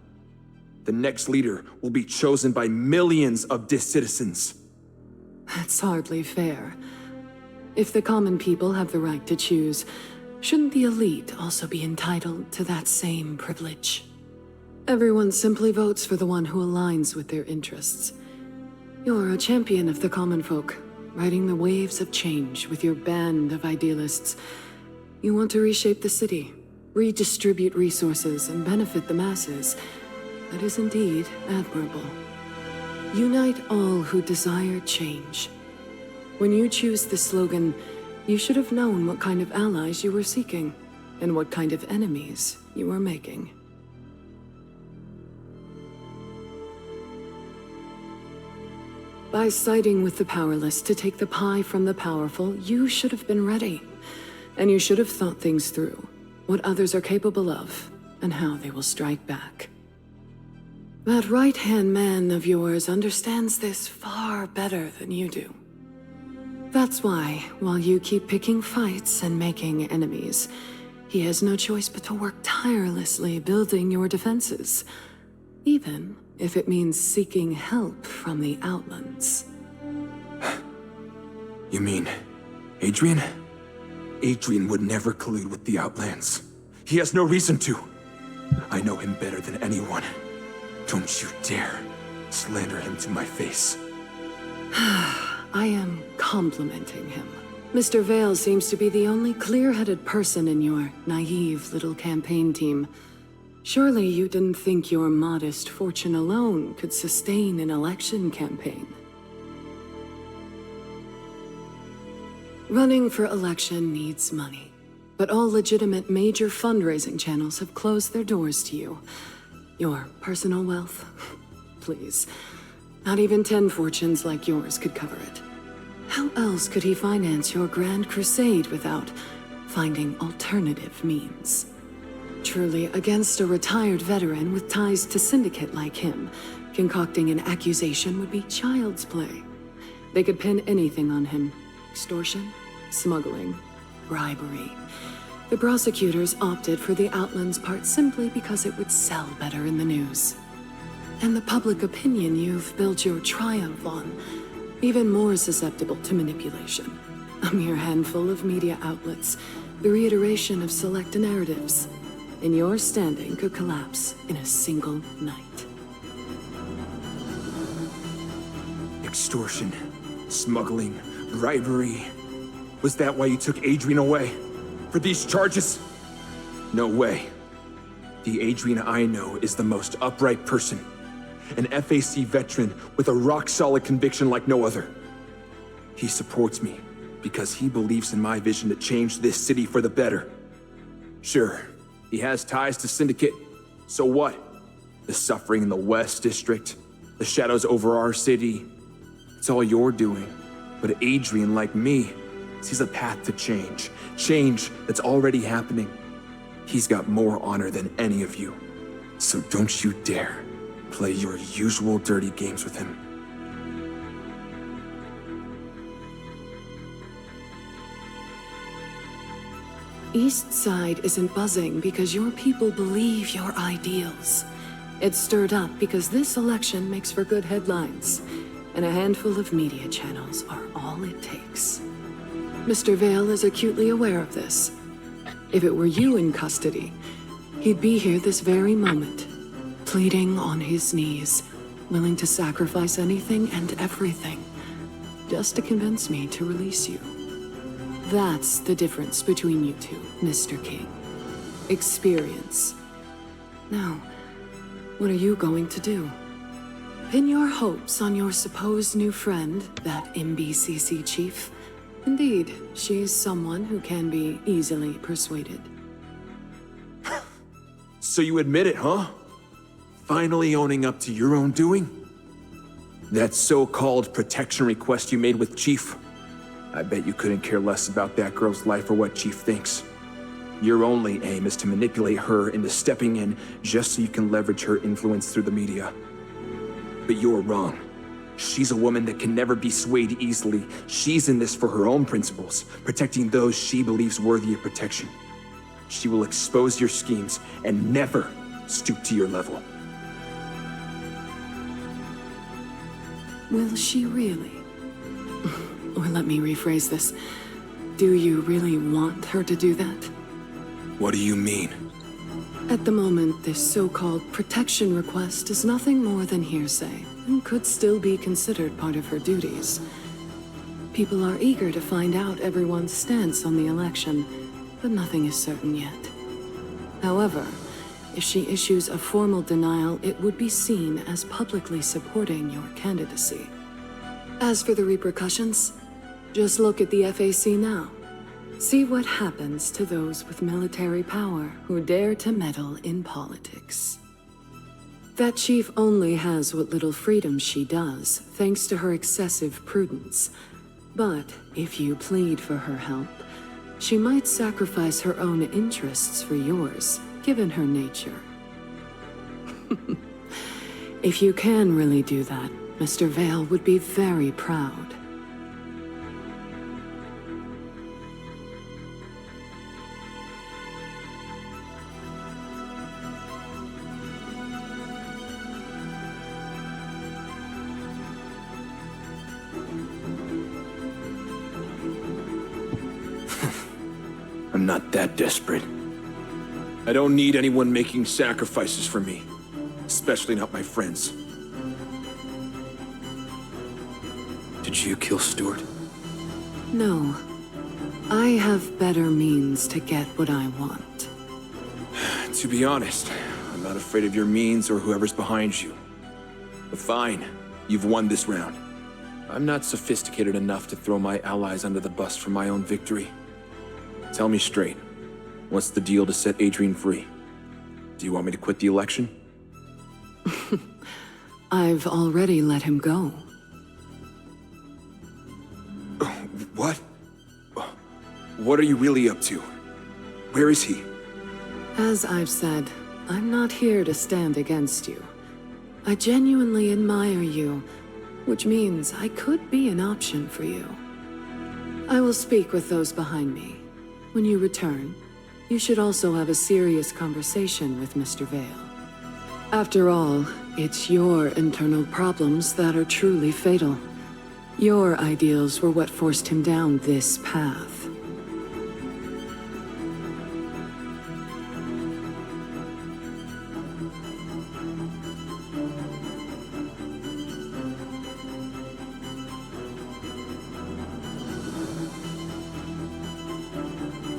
The next leader will be chosen by millions of citizens. That's hardly fair. If the common people have the right to choose, shouldn't the elite also be entitled to that same privilege? Everyone simply votes for the one who aligns with their interests. You're a champion of the common folk, riding the waves of change with your band of idealists. You want to reshape the city, redistribute resources, and benefit the masses. That is indeed admirable. Unite all who desire change. When you choose this slogan, you should have known what kind of allies you were seeking, and what kind of enemies you were making. By siding with the powerless to take the pie from the powerful, you should have been ready. And you should have thought things through, what others are capable of, and how they will strike back. That right-hand man of yours understands this far better than you do. That's why, while you keep picking fights and making enemies, he has no choice but to work tirelessly building your defenses, even if it means seeking help from the Outlands. You mean, Adrian? Adrian would never collude with the Outlands. He has no reason to. I know him better than anyone. Don't you dare slander him to my face. I am complimenting him. Mr. Vale seems to be the only clear-headed person in your naive little campaign team. Surely you didn't think your modest fortune alone could sustain an election campaign. Running for election needs money, but all legitimate major fundraising channels have closed their doors to you. Your personal wealth? Please. Not even 10 fortunes like yours could cover it. How else could he finance your grand crusade without finding alternative means? Truly, against a retired veteran with ties to Syndicate like him, concocting an accusation would be child's play. They could pin anything on him. Extortion, smuggling, bribery. The prosecutors opted for the Outlands part simply because it would sell better in the news. And the public opinion you've built your triumph on, even more susceptible to manipulation. A mere handful of media outlets, the reiteration of select narratives, and your standing could collapse in a single night. Extortion, smuggling, bribery. Was that why you took Adrian away? For these charges? No way. The Adrian I know is the most upright person. An FAC veteran with a rock-solid conviction like no other. He supports me because he believes in my vision to change this city for the better. Sure, he has ties to Syndicate. So what? The suffering in the West District, the shadows over our city. It's all you're doing. But Adrian, like me, sees a path to change. Change that's already happening. He's got more honor than any of you. So don't you dare play your usual dirty games with him. East Side isn't buzzing because your people believe your ideals. It's stirred up because this election makes for good headlines, and a handful of media channels are all it takes. Mr. Vale is acutely aware of this. If it were you in custody, he'd be here this very moment, pleading on his knees, willing to sacrifice anything and everything, just to convince me to release you. That's the difference between you two, Mr. King. Experience. Now, what are you going to do? Pin your hopes on your supposed new friend, that MBCC chief? Indeed, she's someone who can be easily persuaded. So you admit it, huh? Finally owning up to your own doing? That so-called protection request you made with Chief. I bet you couldn't care less about that girl's life or what Chief thinks. Your only aim is to manipulate her into stepping in just so you can leverage her influence through the media. But you're wrong. She's a woman that can never be swayed easily. She's in this for her own principles, protecting those she believes worthy of protection. She will expose your schemes and never stoop to your level. Will she really? Or let me rephrase this. Do you really want her to do that? What do you mean? At the moment, this so-called protection request is nothing more than hearsay, and could still be considered part of her duties. People are eager to find out everyone's stance on the election, but nothing is certain yet. However, if she issues a formal denial, it would be seen as publicly supporting your candidacy. As for the repercussions, just look at the FAC now. See what happens to those with military power who dare to meddle in politics. That chief only has what little freedom she does, thanks to her excessive prudence. But if you plead for her help, she might sacrifice her own interests for yours, given her nature. If you can really do that, Mr. Vale would be very proud. I'm not that desperate. I don't need anyone making sacrifices for me, especially not my friends. Did you kill Stuart? No. I have better means to get what I want. To be honest, I'm not afraid of your means or whoever's behind you. But fine, you've won this round. I'm not sophisticated enough to throw my allies under the bus for my own victory. Tell me straight, what's the deal to set Adrian free? Do you want me to quit the election? I've already let him go. What? What are you really up to? Where is he? As I've said, I'm not here to stand against you. I genuinely admire you, which means I could be an option for you. I will speak with those behind me. When you return, you should also have a serious conversation with Mr. Vale. After all, it's your internal problems that are truly fatal. Your ideals were what forced him down this path.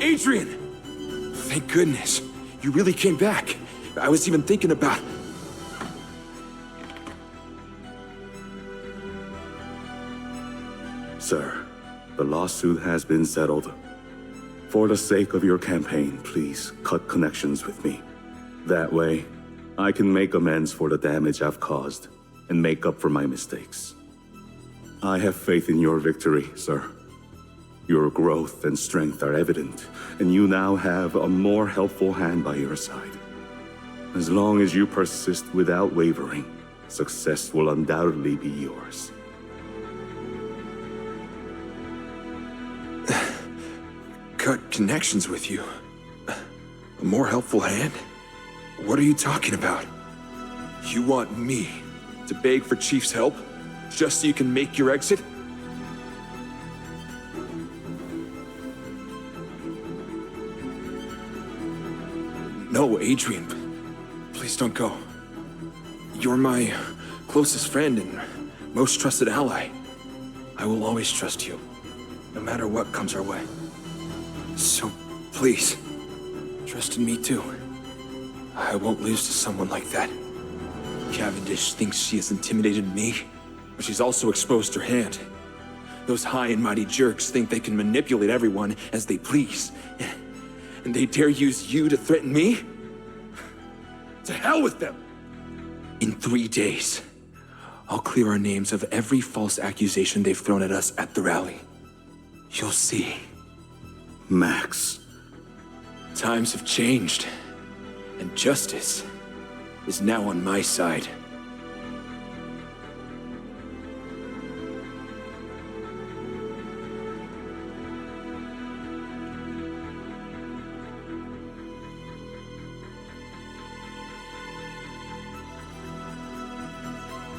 Adrian! Thank goodness. You really came back. I was even thinking about... Sir, the lawsuit has been settled. For the sake of your campaign, please cut connections with me. That way, I can make amends for the damage I've caused and make up for my mistakes. I have faith in your victory, sir. Your growth and strength are evident, and you now have a more helpful hand by your side. As long as you persist without wavering, success will undoubtedly be yours. Cut connections with you? A more helpful hand? What are you talking about? You want me to beg for Chief's help, just so you can make your exit? No, Adrian, please don't go. You're my closest friend and most trusted ally. I will always trust you, no matter what comes our way. So, please, trust in me too. I won't lose to someone like that. Cavendish thinks she has intimidated me, but she's also exposed her hand. Those high and mighty jerks think they can manipulate everyone as they please. And they dare use you to threaten me? To hell with them! In 3 days, I'll clear our names of every false accusation they've thrown at us at the rally. You'll see. Max. Times have changed, and justice is now on my side.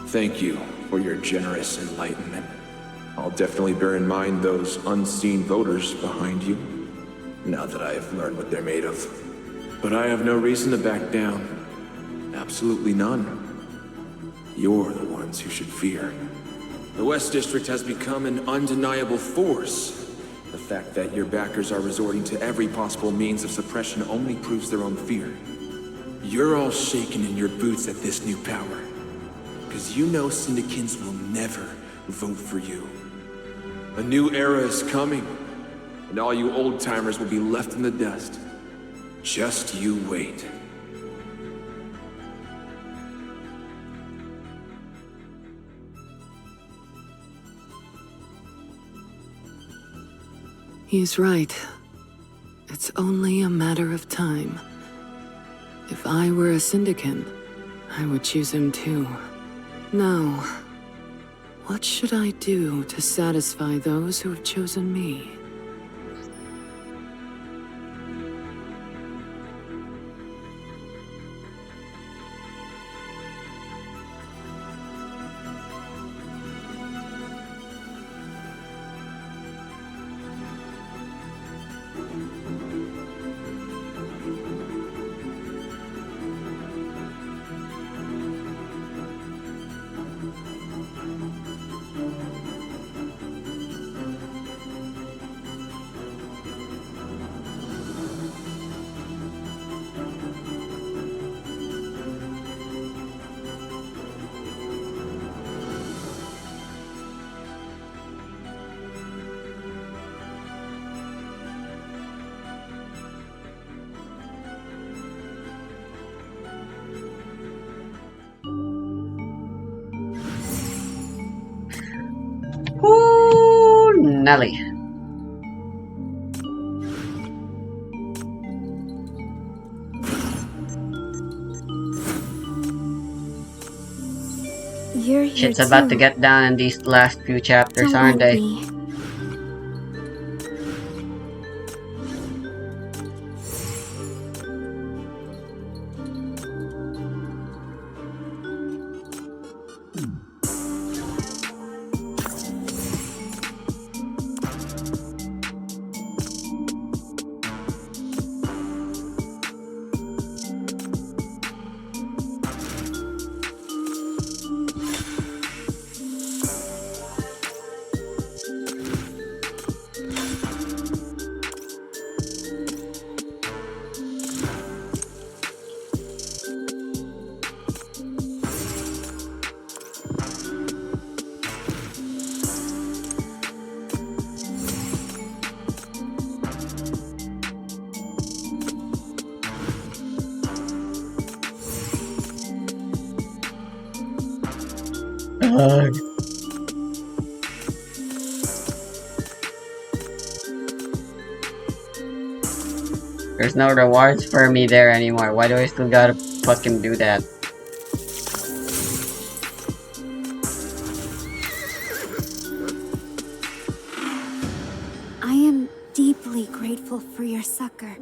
Thank you for your generous enlightenment. I'll definitely bear in mind those unseen voters behind you, now that I have learned what they're made of. But I have no reason to back down. Absolutely none. You're the ones who should fear. The West District has become an undeniable force. The fact that your backers are resorting to every possible means of suppression only proves their own fear. You're all shaking in your boots at this new power. Because you know Syndicans will never vote for you. A new era is coming, and all you old-timers will be left in the dust. Just you wait. He's right. It's only a matter of time. If I were a Syndican, I would choose him too. Now, what should I do to satisfy those who have chosen me? Ooh, Nelly. You're here Shit's about to too. get down in these last few chapters, Don't aren't let they? me. God. There's no rewards for me there anymore. Why do I still gotta fucking do that? I am deeply grateful for your succor.